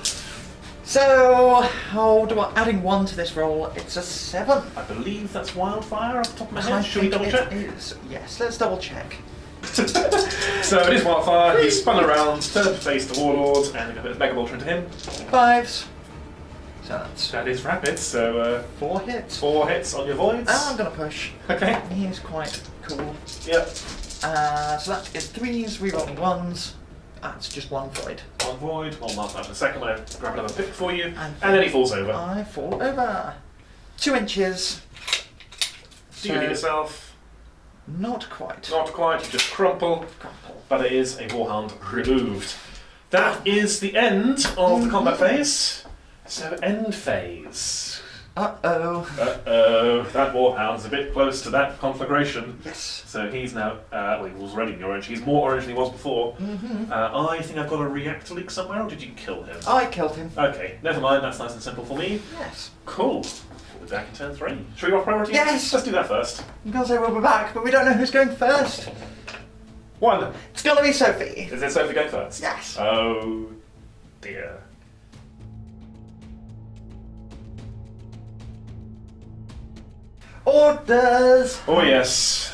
So, adding 1 to this roll, it's a 7. I believe that's wildfire off the top of my I head. Should we think double check? it is. Yes, let's double check. So it is wildfire. He spun around, turned to face the Warlord, and a bit of Megabolter into him. 5s. So That is rapid, so 4 hits. 4 hits on your voids. I'm going to push. Okay. He's quite cool. Yep. So that is 3s, rerolling 1s. That's just 1 void. 1 void, 1 mark that for a second. I grab another pick for you, and then he falls over. I fall over. 2 inches. Do you need yourself? Not quite. Not quite, you just crumple. But it is a Warhound removed. That is the end of the combat phase. So, end phase. Uh-oh. Uh-oh, that Warhound's a bit close to that conflagration. Yes. So he's now, well, he was already orange. He's more orange than he was before. I think I've got a reactor leak somewhere, or did you kill him? I killed him. Okay, never mind, that's nice and simple for me. Yes. Cool. We'll be back in turn 3. Should we rock priority? Yes! Let's do that first. I'm going to say we'll be back, but we don't know who's going first. 1. It's going to be Sophie. Is it Sophie going first? Yes. Oh, dear. Orders! Oh yes,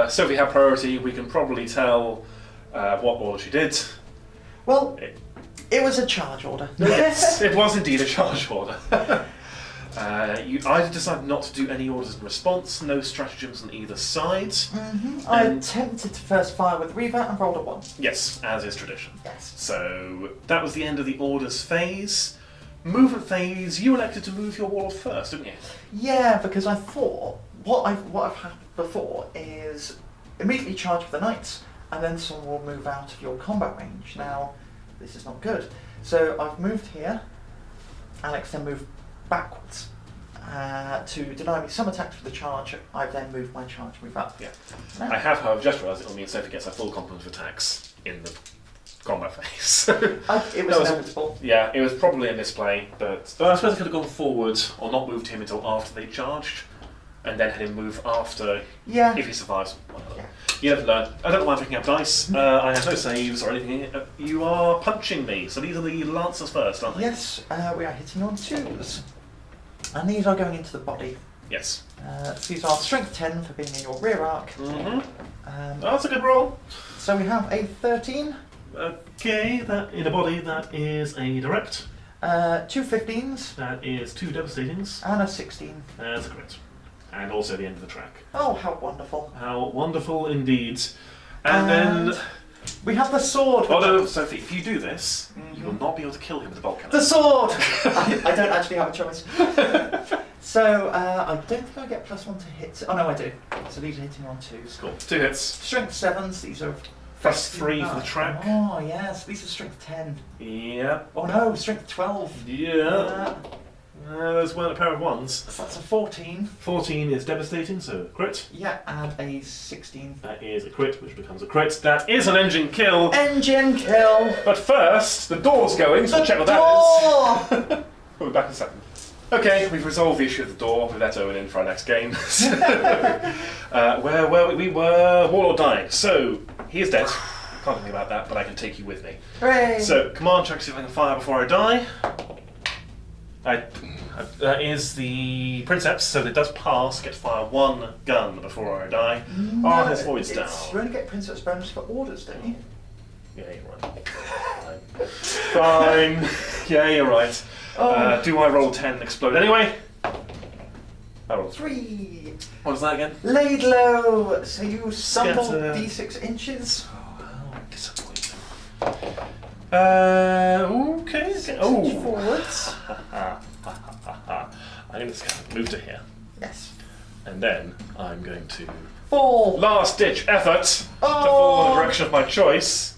Sophie had priority. We can probably tell what order she did. Well, it was a charge order. Yes, it was indeed a charge order. You either decided not to do any orders in response, no stratagems on either side. I attempted to first fire with Reaver and rolled a 1. Yes, as is tradition. Yes. So that was the end of the orders phase. Movement phase, you elected to move your warlord first, didn't you? Yeah, because I thought what I've had before is immediately charge with the knights, and then someone will move out of your combat range. Now, this is not good. So I've moved here. Alex then moved backwards to deny me some attacks with the charge. I've then moved my charge move up. Yeah. Now, I have, however, just realised it will mean Sophie gets a full complement of attacks in the combat phase. it was inevitable. Yeah, it was probably a misplay, but I suppose I could have gone forward or not moved him until after they charged, and then had him move after if he survives. Yeah. You never learn. I don't mind picking up dice. I have no saves or anything. You are punching me, so these are the lancers first, aren't they? Yes, we are hitting on 2s. And these are going into the body. Yes. So these are strength 10 for being in your rear arc. That's a good roll. So we have a 13. Okay, that in a body, that is a direct. 2 15s. That is 2 devastatings. And a 16. That's a crit. And also the end of the track. Oh, how wonderful. How wonderful indeed. And then... we have the sword. Oh no, Sophie, if you do this, you will not be able to kill him with the Vulcan. The sword! I don't actually have a choice. So, I don't think I get +1 to hit. Oh no, I do. So these are hitting on 2s. Cool. 2 hits. Strength 7s, these are... +3 for the track. Oh yes, these are strength 10. Yeah. Oh no, strength 12. Yeah. Those weren't a pair of 1s. So that's a 14. 14 is devastating, so crit. Yeah, and a 16. That is a crit, which becomes a crit. That is an engine kill. Engine kill! But first, the door's going, so we'll check what that is. We'll be back in a second. Okay, we've resolved the issue of the door. We let Owen in for our next game. Where were we? We were Warlord dying. So, he is dead. Can't do anything about that, but I can take you with me. Hooray! So, command check, see if I can fire before I die. That is the Princeps, so it does pass. Get to fire 1 gun before I die. No, his void's down. You only get Princeps bonus for orders, don't you? Yeah, you're right. Fine. Yeah, you're right. Do I roll 10 and explode anyway? I rolled 3. What was that again? Laid low. So you stumble Scatter. d6 inches. Oh, how disappointing. Okay. 6 inch forwards. I'm just going to move to here. Yes. And then I'm going to Fall. last ditch effort to fall in the direction of my choice.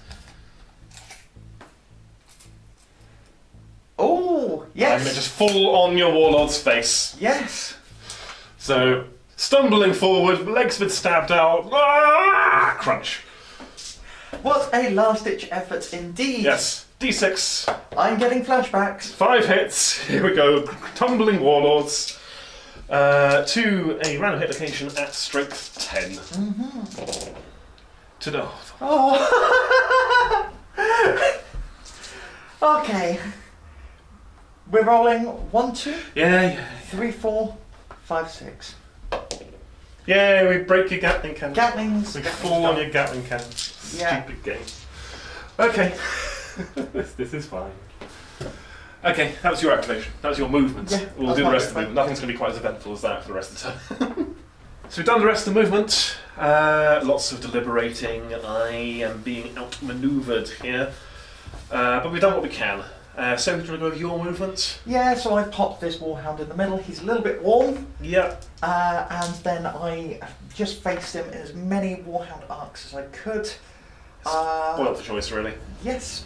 Oh, yes. I'm going to just fall on your warlord's face. Yes. So, stumbling forward, legs been stabbed out. Crunch. What a last-ditch effort indeed. Yes. D6. I'm getting flashbacks. 5 hits. Here we go. Tumbling warlords. To a random hit location at strength 10. To the... Oh. Okay. We're rolling 1, 2, Yeah. 3, 4, 5, 6. Yeah, we break your Gatling cannon. Gatlings. We fall on your Gatling cannon. Yeah. Stupid game. Okay. this is fine. Okay, that was your activation. That was your movement. Yeah, We'll do the rest of the movement. Nothing's going to be quite as eventful as that for the rest of the time. So we've done the rest of the movement. Lots of deliberating. I am being outmaneuvered here. But we've done what we can. So, do you want to go over your movement? Yeah, so I popped this Warhound in the middle. He's a little bit warm. Yep. And then I just faced him in as many Warhound arcs as I could. Spoiled the choice, really. Yes.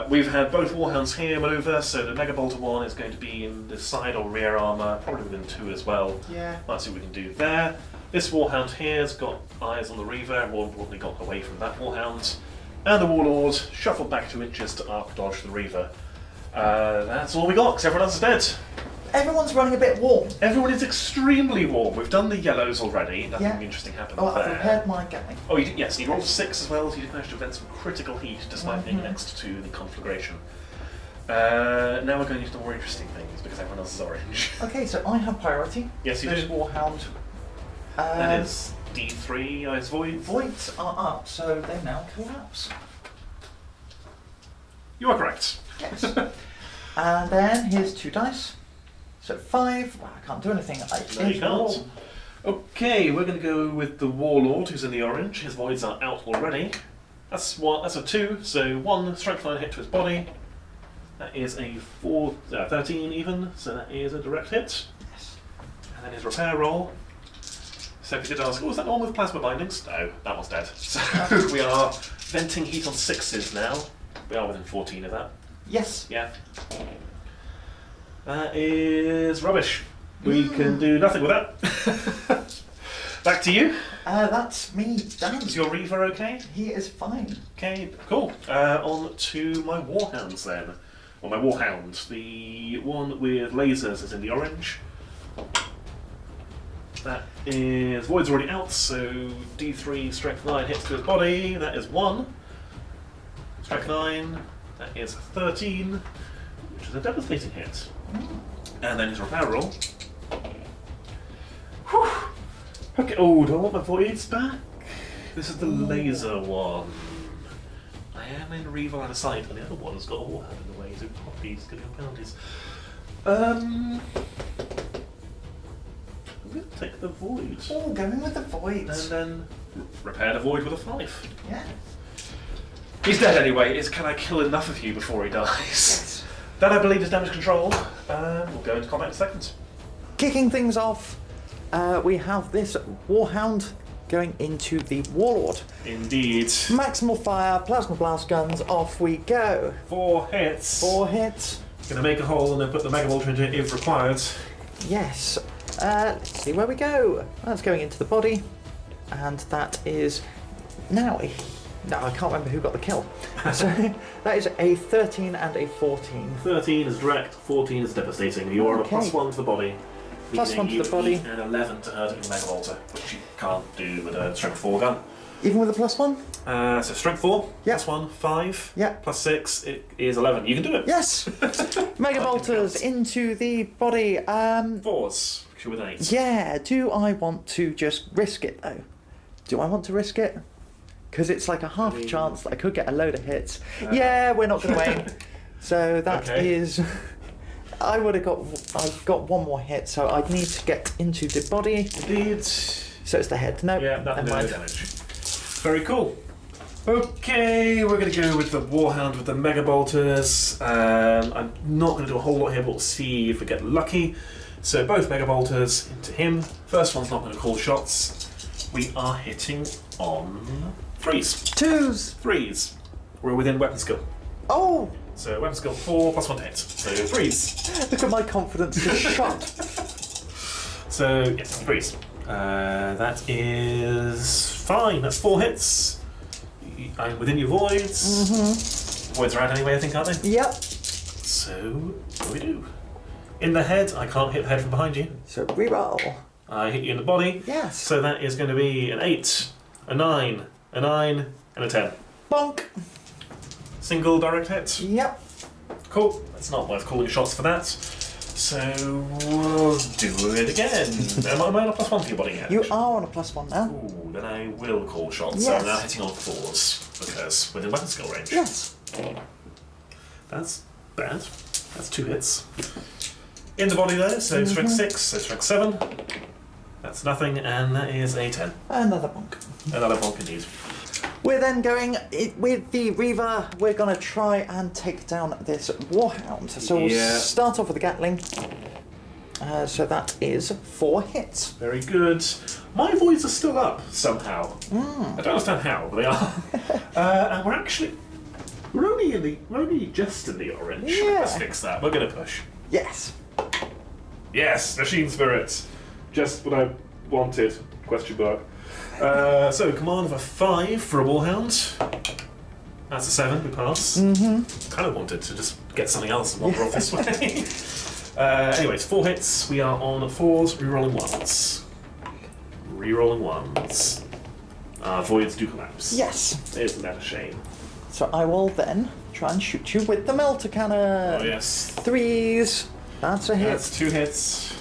We've had both Warhounds here manoeuvre, so the Megabolter one is going to be in the side or rear armour, probably within 2 as well. Yeah. Let's see what we can do there. This Warhound here has got eyes on the Reaver, more importantly got away from that Warhound. And the Warlord shuffled back 2 inches to arc dodge the Reaver. That's all we got, because everyone else is dead. Everyone's running a bit warm. Everyone is extremely warm. We've done the yellows already. Nothing Yeah. interesting happened Oh, there. I've repaired my Gatling. Oh, yes, you rolled 6 as well, so you did manage to prevent some critical heat despite being next to the conflagration. Now we're going into the more interesting things because everyone else is orange. Okay, so I have priority. Yes, you This do. Warhound. That is D3, eyes void. Voids are up, so they now collapse. You are correct. Yes. And then here's 2 dice. So 5. Well, I can't do anything. No, you can't. Okay, we're going to go with the Warlord, who's in the orange. His voids are out already. That's a 2, so 1 strength 9 hit to his body. That is a 13 even, so that is a direct hit. Yes. And then his repair roll. So if you did ask, oh, was that the one with plasma bindings? No, that one's dead. So we are venting heat on 6s now. We are within 14 of that. Yes. Yeah. That is rubbish. We can do nothing with that. Back to you. That's me done. Is your Reaver okay? He is fine. Okay, cool. On to my Warhounds then. Well, my Warhound. The one with lasers is in the orange. That is... Void's already out, so D3 strength 9 hits to his body. That is 1. Strength 9. That is 13, which is a devastating hit. And then his repair roll. Whew. Okay, oh, do I want my voids back? This is the laser one. I am in Reaver out of sight, and the other one's got a Warhound in the way, so he's going to go penalties. I'm going to take the void. Oh, going with the voids. And then repair the void with a 5. Yeah. He's dead anyway. Can I kill enough of you before he dies? Yes. That, I believe, is damage control. We'll go into combat in a second. Kicking things off, we have this Warhound going into the Warlord. Indeed. Maximal fire, plasma blast guns, off we go. 4 hits. 4 hits. Gonna make a hole and then put the Megabolter into it if required. Yes. Let's see where we go. That's going into the body. And that is now a... No, I can't remember who got the kill. So that is a 13 and a 14. 13 is direct, 14 is devastating. You are Okay. on a +1 to the body. +1 meaning to the body. And 11 to hurt with a Megabolter, which you can't do with a strength 4 gun. Even with a +1? So strength 4, Yep. +1, 5, Yep. +6, it is 11. You can do it. Yes! Megabolters into the body. 4s, because you're with an 8. Yeah, do I want to just risk it though? Do I want to risk it? Because it's like a half chance that I could get a load of hits. Yeah, we're not going to aim. So that is... I would have got... I've got 1 more hit, so I'd need to get into the body. Indeed. So it's the head. No, Yeah, that never no mind. damage. Very cool. Okay, we're going to go with the Warhound with the Megabolters. I'm not going to do a whole lot here, but we'll see if we get lucky. So both Megabolters into him. First one's not going to call shots. We are hitting on 3s. 2s. 3s. We're within weapon skill. Oh! So weapon skill 4 +1 to hit. So 3s. Look at my confidence just shot. So yes, 3s. That is fine. That's 4 hits. I'm within your voids. Voids are out anyway, I think, aren't they? Yep. So what do we do? In the head, I can't hit the head from behind you. So reroll. I hit you in the body. Yes. So that is going to be an 8, a 9, a 9, and a 10. Bonk. Single direct hit. Yep. Cool. That's not worth calling shots for that. So we'll do it again. Am I on a +1 for your body yet? You are on a +1 now. Ooh, then I will call shots. Yes. So I'm now hitting on 4s because within weapon skill range. Yes. That's bad. That's 2 hits. In the body though, so strength 6, so strength 7. That's nothing, and that is a 10. Another bonk. Another bonk indeed. We're then going with the Reaver. We're going to try and take down this Warhound. So we'll start off with the Gatling. So that is 4 hits. Very good. My voids are still up somehow. I don't understand how, but they are. And we're only just in the orange. Yeah. Let's fix that. We're going to push. Yes. Yes, Machine Spirit. Just what I wanted. Question mark. So command of a 5 for a Warhound. That's a 7. We pass. Kind of wanted to just get something else and wander off this way. Anyways, 4 hits. We are on 4s, rerolling 1s. Rerolling 1s. Voids do collapse. Yes. Isn't that a shame? So I will then try and shoot you with the Melta cannon. Oh yes. 3s. That's a hit. That's 2 hits.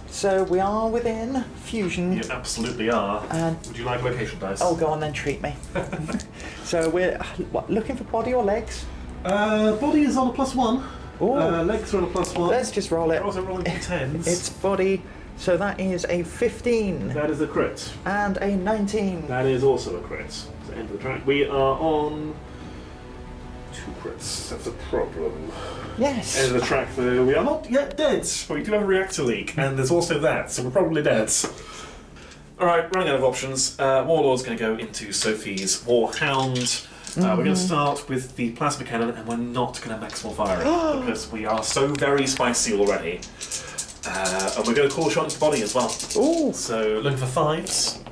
So we are within fusion. You absolutely are. And would you like location dice? oh, go on then, treat me. So we're looking for body or legs? Body is on a +1. Legs are on a +1. Let's just roll it. We're also rolling d10s. It's body. So that is a 15. That is a crit. And a 19. That is also a crit. It's the end of the track. We are on 2 crits. That's a problem. Yes. End of the track though. We are not yet dead, but we do have a reactor leak, and there's also that, so we're probably dead. Alright, running out of options. Warlord's going to go into Sophie's Warhound. We're going to start with the plasma cannon, and we're not going to maximal fire it, because we are so very spicy already. And we're going to call a shot into the body as well. Ooh. So looking for 5s.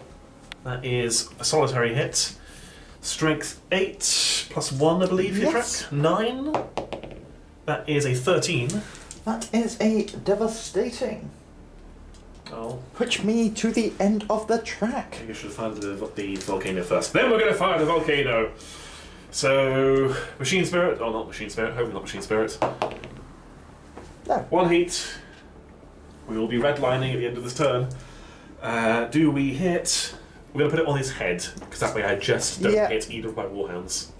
That is a solitary hit. Strength 8 +1, I believe, for your track. 9. That is a 13. That is a devastating. Oh. Push me to the end of the track. I think I should have fired the volcano first. Then we're going to fire the volcano. So, Machine Spirit. Oh, not Machine Spirit. Hopefully not Machine Spirit. No. 1 heat. We will be redlining at the end of this turn. Do we hit? We're going to put it on his head, because that way I just don't hit either of my Warhounds.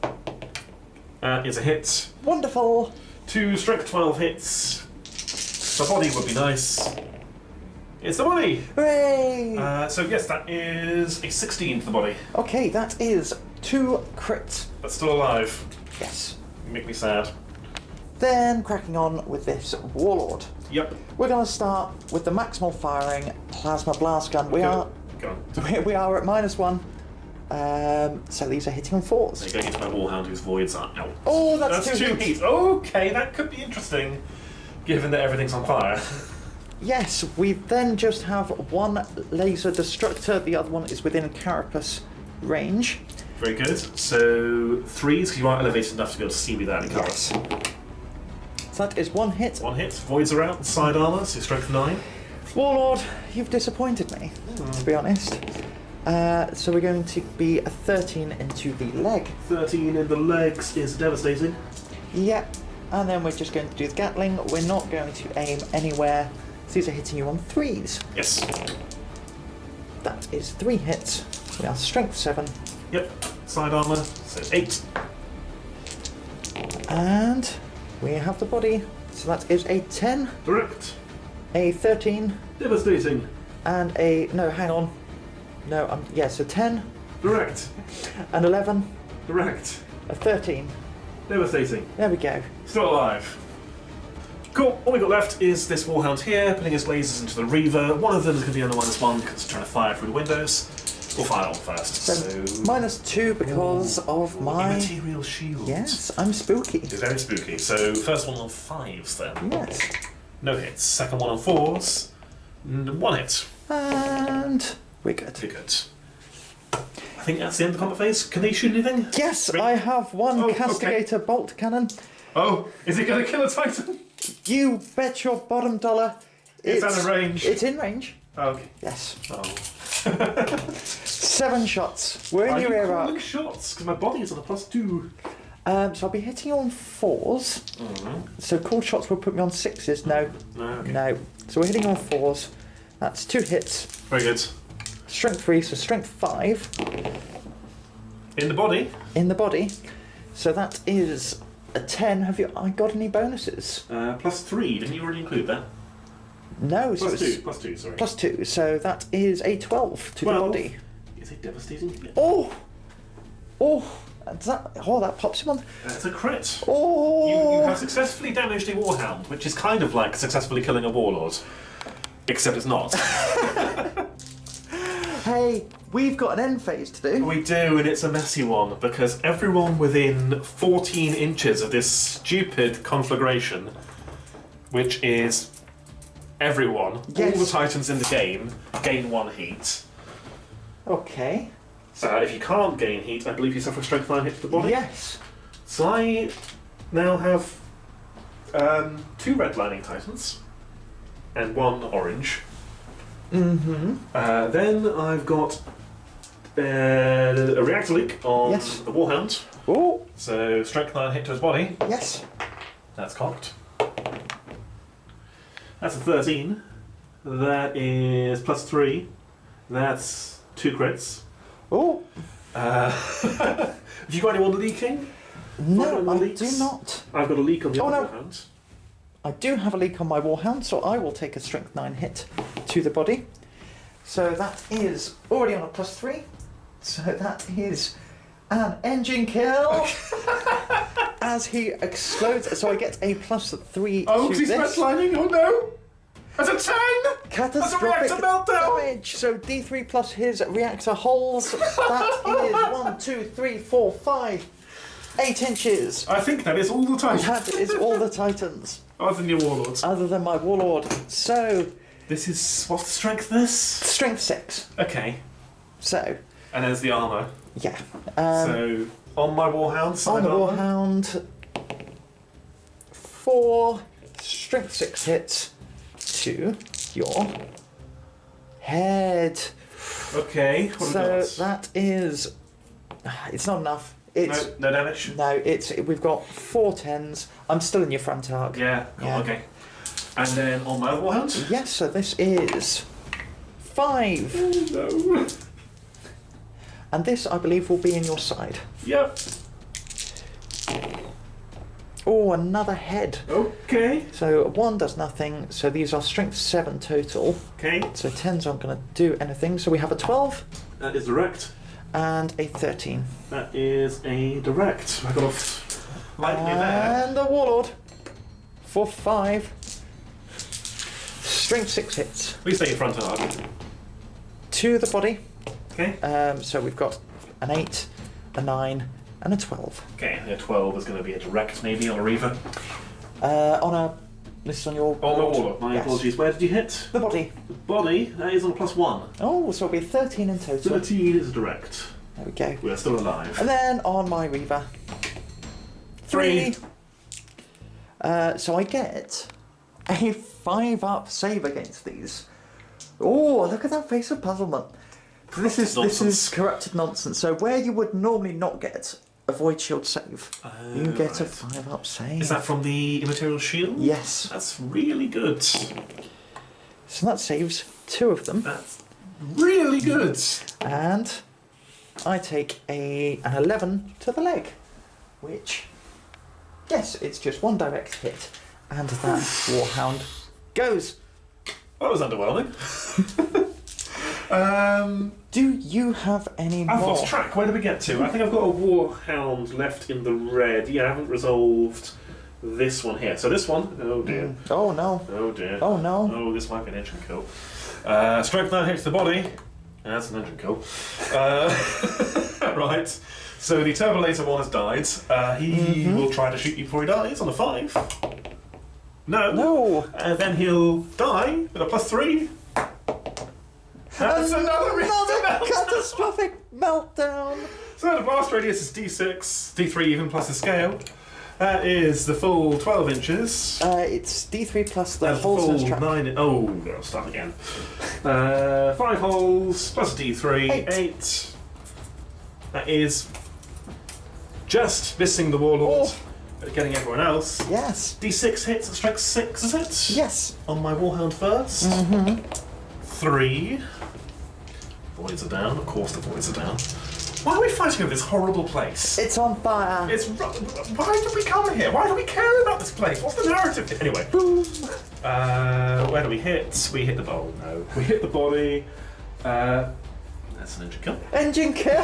It's a hit. Wonderful. 2 strength 12 hits. The body would be nice. It's the body! Hooray! So yes, that is a 16 for the body. Okay, that is 2 crits. But still alive. Yes. You make me sad. Then cracking on with this Warlord. Yep. We're going to start with the maximal firing plasma blast gun. We are at -1. So these are hitting on 4s. They're going into my Warhound whose voids are out. Oh, that's 2 heats. Okay, that could be interesting, given that everything's on fire. Yes, we then just have 1 laser destructor. The other one is within carapace range. Very good. So 3s, because you aren't elevated enough to be able to see me that in cover. Yes. So that is 1 hit. 1 hit. Voids are out. Side armor, so strength 9. Warlord, you've disappointed me, to be honest. So we're going to be a 13 into the leg. 13 in the legs is devastating. Yep. And then we're just going to do the Gatling. We're not going to aim anywhere. These are hitting you on 3s. Yes. That is 3 hits. We are strength 7. Yep. Side armor, so 8. And we have the body. So that is a 10. Direct. A 13. Devastating. And a... No, hang on. No, yes, a 10. Direct. An 11. Direct. A 13. Devastating. There we go. Still alive. Cool. All we got left is this Warhound here, putting his lasers into the Reaver. One of them is going to be on the -1 because it's trying to fire through the windows. We'll fire on first. So -2 because of my... Immaterial shield. Yes, I'm spooky. It's very spooky. So first one on 5s then. Yes. No hits. Second one on 4s. 1 hit. And we're good. Very good. I think that's the end of the combat phase. Can they shoot anything? Yes, I have 1 Castigator bolt cannon. Oh, is it going to kill a Titan? You bet your bottom dollar. It's out of range. It's in range. Oh, okay. Yes. Oh. 7 shots. We're in your rear arc. Shots? Because my body is on a +2. So I'll be hitting you on 4s. So cool shots will put me on 6s. No. No, okay. No. So we're hitting on 4s. That's 2 hits. Very good. Strength 3, so strength 5. In the body? In the body. So that is a 10. Have I got any bonuses? +3. Didn't you already include that? No. So +2, sorry. +2. So that is a 12 to the body. Is it devastating? Yeah. Oh! That pops him on. That's a crit. Oh! You have successfully damaged a Warhound, which is kind of like successfully killing a Warlord. Except it's not. Hey, we've got an end phase to do. We do, and it's a messy one, because everyone within 14 inches of this stupid conflagration, which is everyone, yes. all the Titans in the game, gain 1 heat. Okay. If you can't gain heat, I believe you suffer a strength 9 hit to the body. Yes. So I now have 2 redlining Titans and 1 orange. Mm-hmm. Then I've got a reactor leak on the Warhound. Oh. So strength 9 hit to his body. Yes. That's cocked. That's a 13. That is plus 3. That's 2 crits. Oh. Have you got anyone leaking? No, I do not. I've got a leak on the other no. Warhound. I do have a leak on my Warhound, so I will take a strength 9 hit to the body. So that is already on a plus 3. So that is an engine kill as he explodes. So I get a plus 3 Oh, to he's this. redlining. Oh no! That's a 10! Catastrophic That's a reactor meltdown! damage. So D3 plus his reactor holes. That is 1, 2, 3, 4, 5, 8 inches. I think that is all the Titans. That is all the Titans. Other than your Warlords. Other than my Warlord. So, This is... what's the strength of this? strength 6. Okay. So, And there's the armour. yeah. So, on my Warhound, side On the armour. Warhound, 4 strength 6 hits to your head. Okay, what So have we got? that is... It's not enough. It's... No damage? No, we've got 4 10s. I'm still in your front arc. Yeah, cool, Yeah. okay. And then on my other Warhound? Yes, so this is 5. No. And this, I believe, will be in your side. Yep. Oh, another head. Okay. So 1 does nothing. So these are strength 7 total. Okay. So 10s aren't going to do anything. So we have a 12 That is direct. and a 13. That is a direct. I got off lightly there. And the Warlord for 5. Strength 6 hits Please stay in front arc. to the body. Okay. So we've got an 8, a 9, and a 12. Okay, a 12 is going to be a direct maybe on a Reaver. This is on your Oh, my Warlord. My Yes. apologies. Where did you hit? The body. The body. That is on a plus 1. Oh, so it'll be 13 in total. 13 is direct. There we go. We're still alive. And then on my Reaver, 3. So I get a 5-up save against these. Oh, look at that face of puzzlement. This is corrupted nonsense. So where you would normally not get a void shield save, you get a 5-up save. Is that from the Immaterial Shield? Yes. That's really good. So that saves 2 of them. That's really good. And I take an 11 to the leg, which, yes, it's just 1 direct hit, and that Warhound goes. That was underwhelming. Do you have any more? I've lost track. Where did we get to? I think I've got a Warhound left in the red. Yeah, I haven't resolved this one here. So this one, oh dear. Oh no. Oh dear. Oh no. Oh, this might be an engine kill. Strength 9 hits the body. That's an engine kill. Right. So the Turbolator one has died. He will try to shoot you before he dies on a 5. No. No. And then he'll die with a plus 3. That's another catastrophic meltdown. So the blast radius is D6, D3 even plus the scale. That is the full 12 inches. It's D3 plus the That's holes in his full trap. 9. Oh, no, I'll start again. 5 holes plus D3, 8. That is just missing the Warlord, but getting everyone else. Yes. D6 hits at strength 6, is it? Yes. On my Warhound first. 3. Voids are down, of course the voids are down. Why are we fighting over this horrible place? It's on fire. Why did we come here? Why do we care about this place? What's the narrative? Anyway. Where do we hit? We hit the bowl. No. We hit the body. That's an engine kill. Engine kill.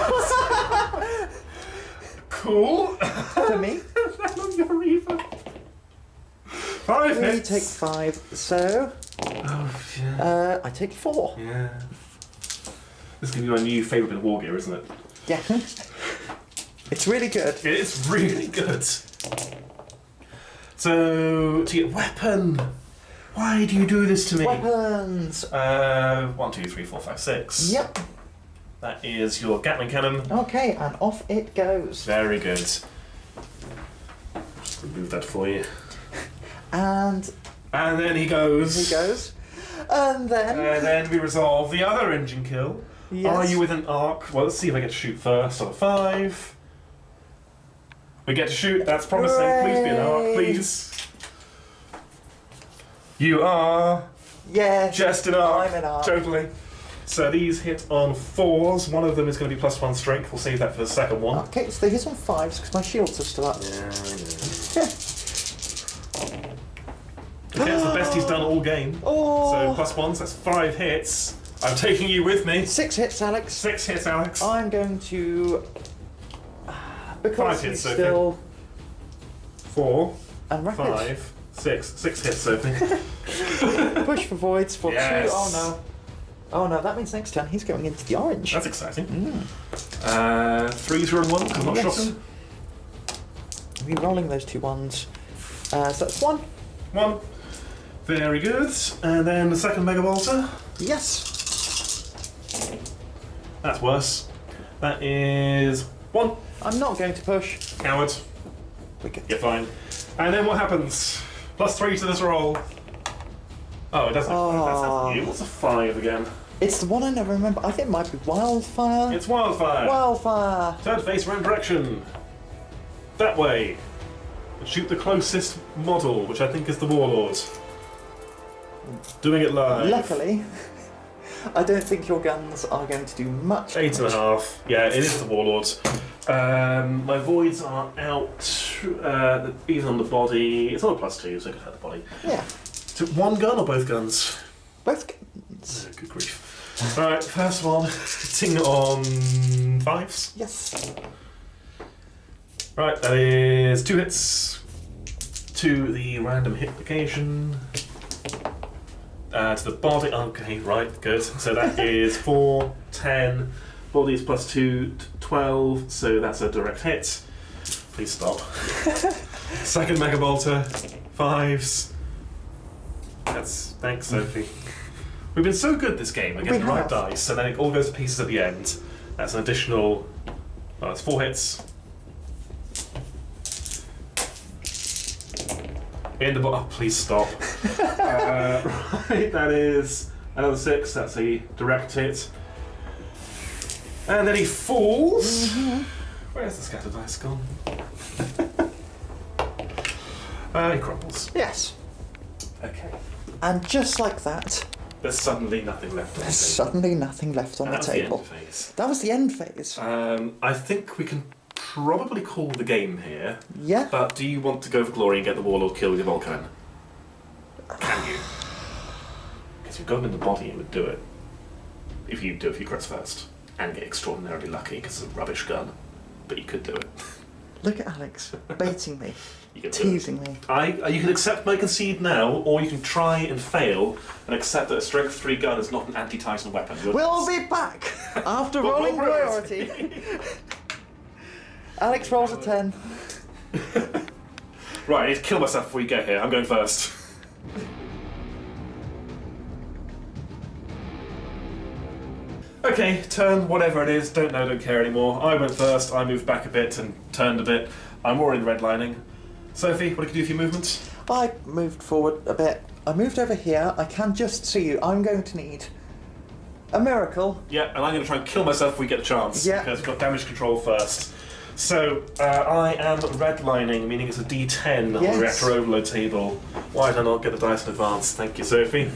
Cool. For me. On your Reaver. 5 We hits. take 5, so Oh, yeah. I take 4. Yeah. This is going to be my new favourite bit of war gear, isn't it? Yeah. It's really good. It's really good. So, to get weapon. Why do you do this to me? Weapons. 1, 2, 3, 4, 5, 6. Yep. That is your Gatling cannon. Okay, and off it goes. Very good. Just remove that for you. And then he goes. he goes. And then we resolve the other engine kill. Yes. Are you with an arc? Well, let's see if I get to shoot first on a 5. We get to shoot. That's promising. Please be an arc, Hooray. please. You are yes, just an arc. I'm an arc. Totally. So these hit on 4s. One of them is going to be +1 strength. We'll save that for the second one. Okay, so they hit on 5s because my shields are still up. Yeah, I know. Okay, that's the best he's done all game. Oh. So +1s, that's 5 hits. I'm taking you with me. 6 hits, Alex. 6 hits, Alex. I'm going to because 5 hits, he's Sophie. still 4, and rapid. 5, 6. 6 hits, Sophie. Push for voids for Yes. 2. Oh no. Oh no, that means next turn he's going into the orange. That's exciting. 3, 0, and 1, because I'm not Yes. shopping. Re-rolling those 2 1s. So that's 1. 1. Very good. And then the second Megabolter. Yes. That's worse. That is 1. I'm not going to push. Coward. Wicked. You're fine. And then what happens? +3 to this roll. Oh, it doesn't. That's not you. What's a 5 again? It's the one I never remember. I think it might be Wildfire. It's Wildfire. Wildfire. Turn face random direction. That way. And shoot the closest model, which I think is the Warlord. Doing it live. Luckily, I don't think your guns are going to do much. 8.5. Yeah, it is the Warlord. My voids are out, even on the body. It's on a +2, so I could hurt the body. Yeah. So 1 gun or both guns? Both guns. Oh, good grief. Alright, first one, hitting on 5s. Yes. Right, that is 2 hits to the random hit location. To the body, okay, right, good. So that is 4, 10, body is +2, 12, so that's a direct hit. Please stop. Second Megabolter, 5s. Thanks, Sophie. We've been so good this game at getting the right dice, and then it all goes to pieces at the end. That's an additional, that's 4 hits. Oh, please stop. Right, that is another 6, that's a direct hit. And then he falls. Where's the scatter dice gone? He crumbles. Yes. Okay. And just like that, There's suddenly nothing left on the there's table. suddenly nothing left on And the that's table. the end phase. That was the end phase. I think we can probably call the game here, Yeah. but do you want to go for glory and get the Warlord kill with your Vulcan? Can you? Because you've got him in the body, it would do it. If you do a few crits first. And get extraordinarily lucky because it's a rubbish gun. But you could do it. Look at Alex baiting me, You can do it. teasing me. You can accept my concede now, or you can try and fail and accept that a strength 3 gun is not an anti-Titan weapon. We'll be back after rolling priority. Alex rolls a 10. Right, I need to kill myself before you get here. I'm going first. Okay, turn, whatever it is, don't know, don't care anymore. I went first, I moved back a bit and turned a bit. I'm already redlining. Sophie, what can you do for your movement? I moved forward a bit. I moved over here. I can just see you. I'm going to need a miracle. Yeah, and I'm going to try and kill myself if we get the chance. Yeah. Because we've got damage control first. So, I am redlining, meaning it's a D10 on the Yes. reactor overload table. Why did I not get the dice in advance? Thank you, Sophie.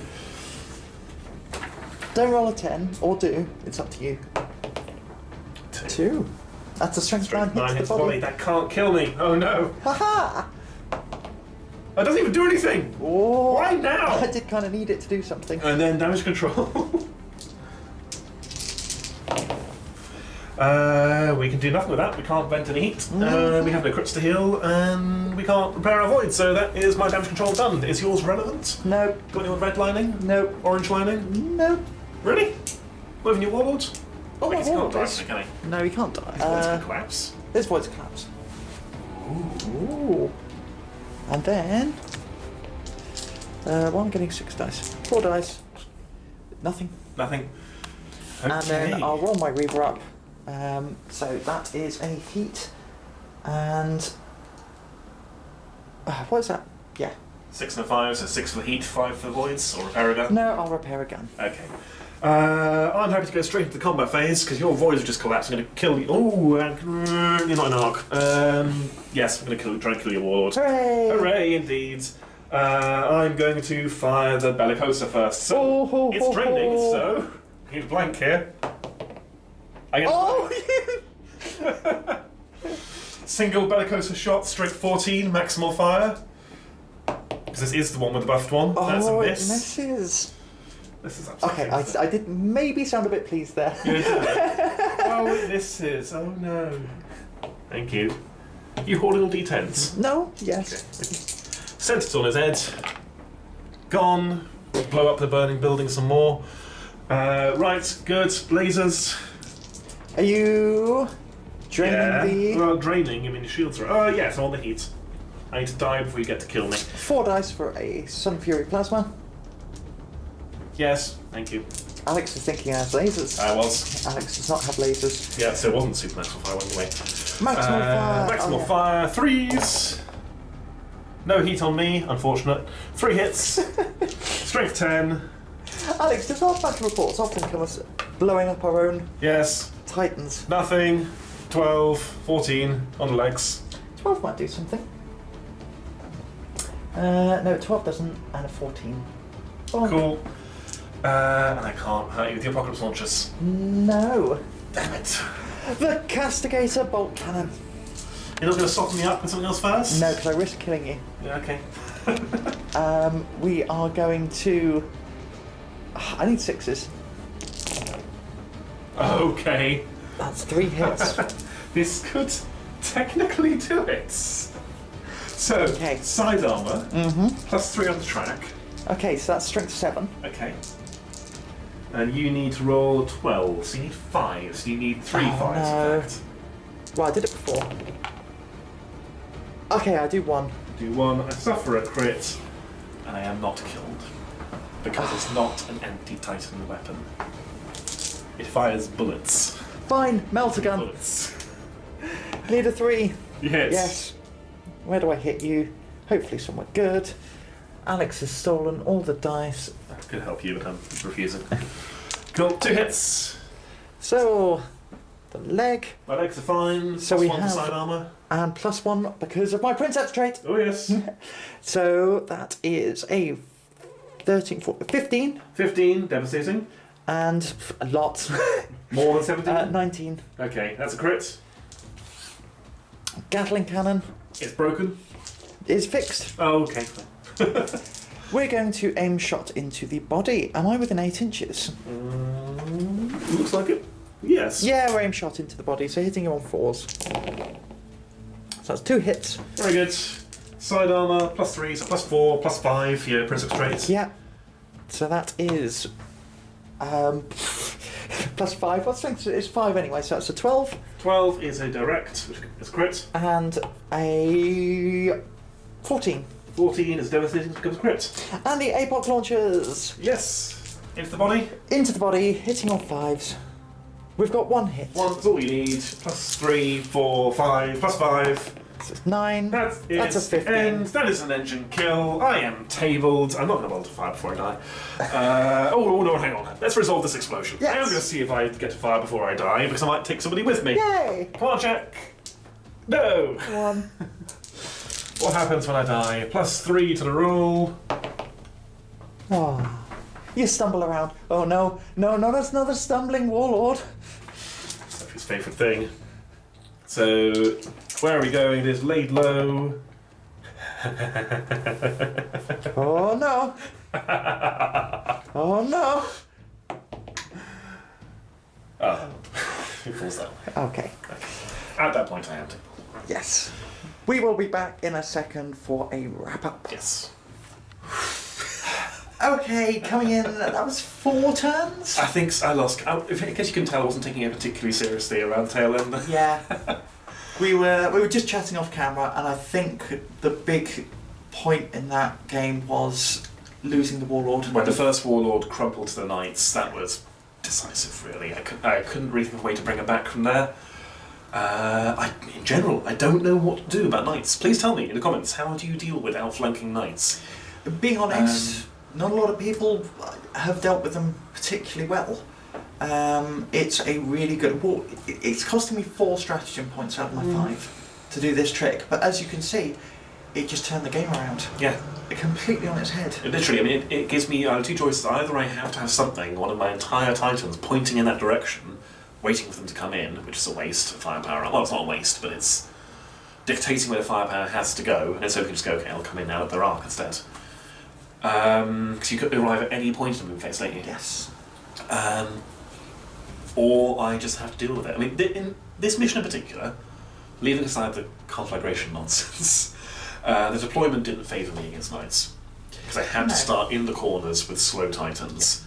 Don't roll a 10, or do. It's up to you. 2. That's a strength 9 Strength 9 hits hits the the body. body. That can't kill me. Oh no. Haha! That doesn't even do anything. Oh, Why now? I did kind of need it to do something. And then damage control. We can do nothing with that. We can't vent any heat. We have no crits to heal, and we can't repair our void. So that is my damage control done. Is yours relevant? No. Got any red lining? No. Orange lining? No. Really? Not even your warlords? Oh, I guess he can't die, Warlords. can he? No, he can't His voids die. can collapse. His void's collapse. Ooh. And then... well, I'm getting 6 dice. 4 dice. Nothing. Nothing. Okay. And then I'll roll my Reaver up. So that is a heat. And... what is that? Yeah. 6 and a 5, so 6 for the heat, 5 for the voids, or repair a gun? No, I'll repair a gun. Okay. I'm happy to go straight into the combat phase, because your voids have just collapsed. I'm going to kill you. Oh, you're not an arc. Yes, I'm going to try and kill your warlord. Hooray! Hooray, indeed. I'm going to fire the Bellicosa first. So it's draining, so I need a blank here. I get single Bellicosa shot, strength 14, maximal fire. Because this is the one with the buffed one. That's a miss. It misses. This is absolutely Okay, I did maybe sound a bit pleased there. Oh, it misses. Oh no. Thank you. You holding all d10s? No, yes. Okay. Centers on his head. Gone. Blow up the burning building some more. Right, good. Lasers. Are you draining the... Well, draining, I mean, your shields are... Oh, yes, I'm on the heat. I need to die before you get to kill me. 4 dice for a Sunfury plasma. Yes, thank you. Alex is thinking he has lasers. I was. Alex does not have lasers. Yeah, so it wasn't supernatural fire anyway. Maximal fire. Maximal fire. 3s. No heat on me, unfortunate. 3 hits. Strength 10. Alex, does our battle reports often come us blowing up our own Yes. Titans? Nothing. 12, 14 on the legs. 12 might do something. No, 12 doesn't, and a 14. Oh. Cool. And I can't hurt you with the apocalypse launchers. No. Damn it. The Castigator bolt cannon. You're not going to soften me up with something else first? No, because I risk killing you. Yeah, okay. We are going to... I need 6s. Okay. That's 3 hits. This could technically do it. So, Okay. side armour, plus 3 on the track. Okay, so that's strength 7. Okay. And you need to roll 12, so you need 5, so you need 3 5s no. in fact. Well, I did it before. Okay, I do 1. Do 1, I suffer a crit, and I am not killed. Because it's not an anti-Titan weapon. It fires bullets. Fine, Melta gun. Bullets. Need a 3. Yes. Yes. Where do I hit you? Hopefully somewhere good. Alex has stolen all the dice. I could help you, but I'm refusing. Cool, 2 hits. So, the leg, My legs are fine. So Plus we 1 for have- side armour. and +1 because of my Princeps trait. Oh yes. So that is a 13, 14, 15, 15, devastating. and a lot. More than 17? 19. Okay, that's a crit. Gatling cannon It's broken. is fixed. Oh, okay, fine. We're going to aim shot into the body. Am I within 8 inches? Looks like it. Yes. Yeah, we're aim shot into the body, so hitting you on 4s. So that's 2 hits. Very good. Side armour, plus 3, so plus 4, plus 5 for your Princeps traits. Yeah. So that is +5. What strength is 5 anyway? So that's a 12 12 is a direct, which is crit. and a 14. 14 is devastating, which becomes crit. And the APOC launchers Yes. Into the body. into the body, hitting on 5s. We've got 1 hit. 1's all you need. Plus 3, 4, 5, plus 5. So it's 9. That's a 15. And that is an engine kill. I am tabled. I'm not going to be able to fire before I die. Oh, no, hang on. Let's resolve this explosion. Yes. I am going to see if I get to fire before I die, because I might take somebody with me. Yay! Come on, Jack. No. 1. What happens when I die? Plus 3 to the roll. Oh. You stumble around. Oh no. No, that's another stumbling warlord. Sophie's favourite thing. So, where are we going? It is laid low. Oh no. Oh no. Oh. It falls that way. Okay. At that point, I am. Yes. We will be back in a second for a wrap-up. Yes. Okay, coming in, that was 4 turns? I think I lost. In case you can tell, I wasn't taking it particularly seriously around the tail end. Yeah. We were just chatting off camera, and I think the big point in that game was losing the Warlord. When the first Warlord crumpled to the Knights, that was decisive, really. I couldn't really think of a way to bring it back from there. In general, I don't know what to do about Knights. Please tell me in the comments, how do you deal with outflanking Knights? Being honest, not a lot of people have dealt with them particularly well. It's a really good... Well, it's costing me 4 stratagem points out of my 5 to do this trick, but as you can see, it just turned the game around. Yeah. Completely on its head. Literally, I mean, it gives me 2 choices. Either I have to have something, one of my entire Titans, pointing in that direction, waiting for them to come in, which is a waste of firepower. Well, it's not a waste, but it's dictating where the firepower has to go, and so we can just go, okay, I'll come in now at their arc instead. Because you could arrive at any point in the move phase, don't you? Yes. Or I just have to deal with it. I mean, in this mission in particular, leaving aside the conflagration nonsense, the deployment didn't favour me against Knights. Because I had to start in the corners with slow Titans.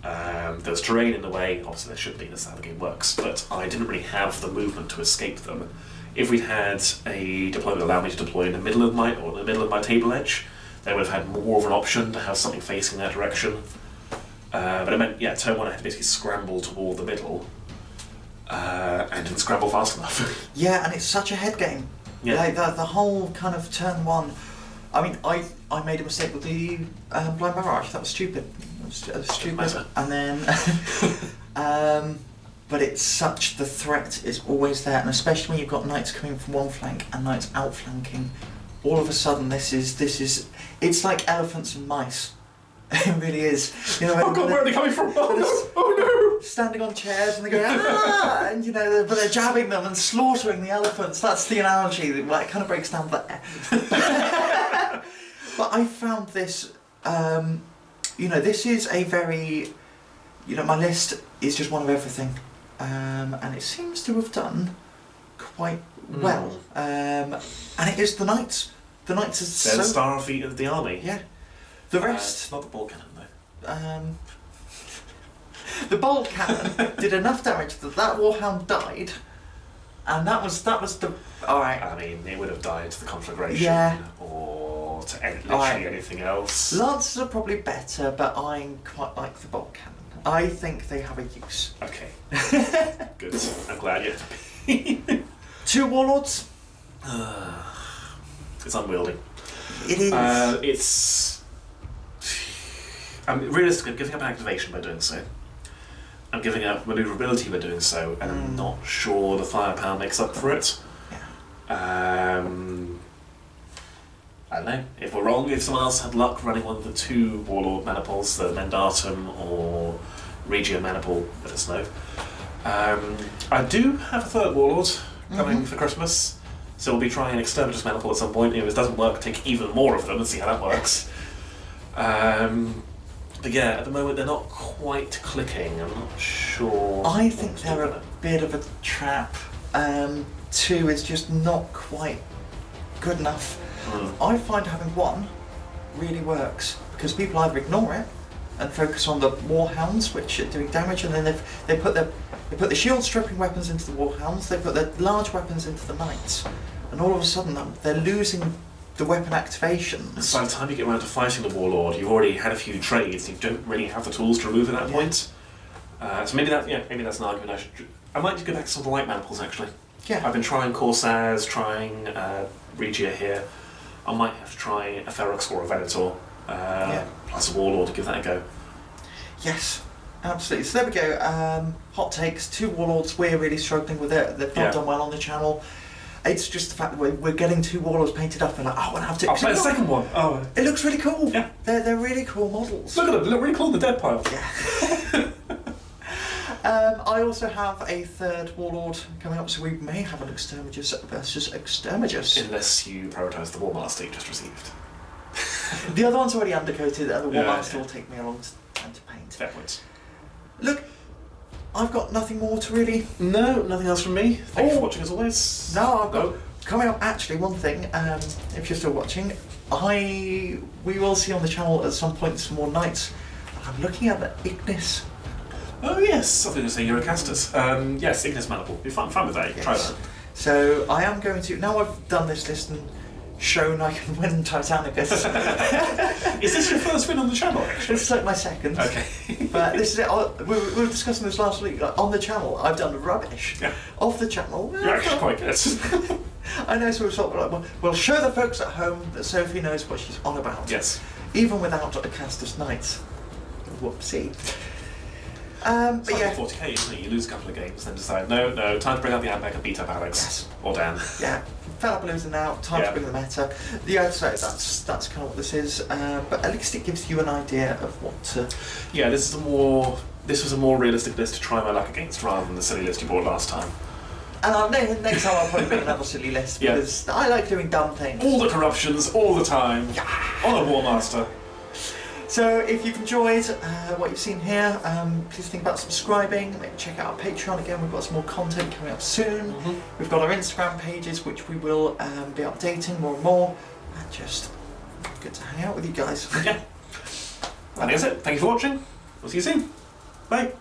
There's terrain in the way, obviously there should be, that's how the game works, but I didn't really have the movement to escape them. If we'd had a deployment that allowed me to deploy in the middle of my table edge, then I would have had more of an option to have something facing that direction. But it meant, yeah, turn 1 I had to basically scramble toward the middle, and didn't scramble fast enough. Yeah, and it's such a head game. Yeah. Like the whole kind of turn 1. I mean, I made a mistake with the blind barrage. That was stupid. It was stupid. And then, but it's such, the threat is always there, and especially when you've got Knights coming from one flank and Knights outflanking. All of a sudden, this is it's like elephants and mice. It really is. You know, oh god, where are they coming from? Oh no! Oh no! Standing on chairs and they go, ah! And you know, but they're jabbing them and slaughtering the elephants. That's the analogy. Well, it kind of breaks down there. But I found this, you know, this is a very, you know, my list is just one of everything. And it seems to have done quite well. And it is the Knights. The Knights is They're so... the star feet of the army. Yeah. The rest... not the ball cannon though. The bolt cannon did enough damage that Warhound died, and that was the... Alright. I mean, it would have died to the conflagration, or to literally anything else. Lances are probably better, but I quite like the bolt cannon. I think they have a use. Okay. Good. I'm glad you're happy. 2 Warlords? It's unwieldy. It is. It's... I'm realistically giving up activation by doing so. I'm giving up manoeuvrability by doing so, and I'm not sure the firepower makes up for it. Yeah. I don't know. If we're wrong, if someone else had luck running one of the 2 Warlord Maniples, the Mandatum or Regio Maniple, let us know. I do have a 3rd Warlord coming for Christmas, so we'll be trying an Exterminatus Maniple at some point. If it doesn't work, take even more of them and see how that works. But yeah, at the moment they're not quite clicking. I'm not sure. I think they're a bit of a trap. 2 is just not quite good enough. I find having 1 really works because people either ignore it and focus on the Warhounds, which are doing damage, and then they put the shield stripping weapons into the Warhounds. They put their large weapons into the Knights, and all of a sudden they're losing the weapon activations. So by the time you get around to fighting the Warlord, you've already had a few trades. You don't really have the tools to remove at that point. So maybe that's an argument. I might just go back to some of the light maniples actually. Yeah. I've been trying Corsairs, trying Regia here. I might have to try a Ferox or a Venator, plus a Warlord to give that a go. Yes, absolutely. So there we go. Hot takes. 2 Warlords. We're really struggling with it. They've not done well on the channel. It's just the fact that we're getting 2 Warlords painted up and like, oh, I want to have 2. I'll play the second one. Oh. It looks really cool. Yeah. They're really cool models. Look at them. They look really cool in the dead pile. Yeah. I also have a 3rd Warlord coming up, so we may have an Exterminatus versus Exterminatus. Unless you prioritise the War Master you just received. The other one's already undercoated, and the War Master will take me a long time to paint. Fair points. Look, I've got nothing more to really. No, nothing else from me. Thank you for watching as always. No, I've got coming up. Actually, one thing. If you're still watching, we will see on the channel at some point some more nights. I'm looking at the Ignis. Oh yes, I was going to say Eurocastus. Yes, Ignis Maniple. Be fun with that. Yes. Try that. So I am going to, now I've done this list and shown I can win Titanicus. Is this your first win on the channel, actually? It's like my second. Okay. But this is it. We were discussing this last week. Like, on the channel, I've done rubbish. Yeah. Off the channel, You're actually quite good. I know, so we're sort of like, well, show the folks at home that Sophie knows what she's on about. Yes. Even without a Castus Knights. Whoopsie. But It's yeah. like 40k, isn't it? You lose a couple of games, then decide, no, time to bring out the handbag and beat up Alex. Yes. Or Dan. Yeah, fell up losing now, time to bring the meta. Yeah, so that's kind of what this is. But at least it gives you an idea of what to. Yeah, this was a more realistic list to try my luck against rather than the silly list you bought last time. And next time I'll probably bring another silly list because I like doing dumb things. All the corruptions, all the time. Yeah. On a War Master. So if you've enjoyed what you've seen here, please think about subscribing. Maybe check out our Patreon again. We've got some more content coming up soon. We've got our Instagram pages, which we will be updating more and more. And just good to hang out with you guys. Yeah. And that's it. Thank you for watching. We'll see you soon. Bye.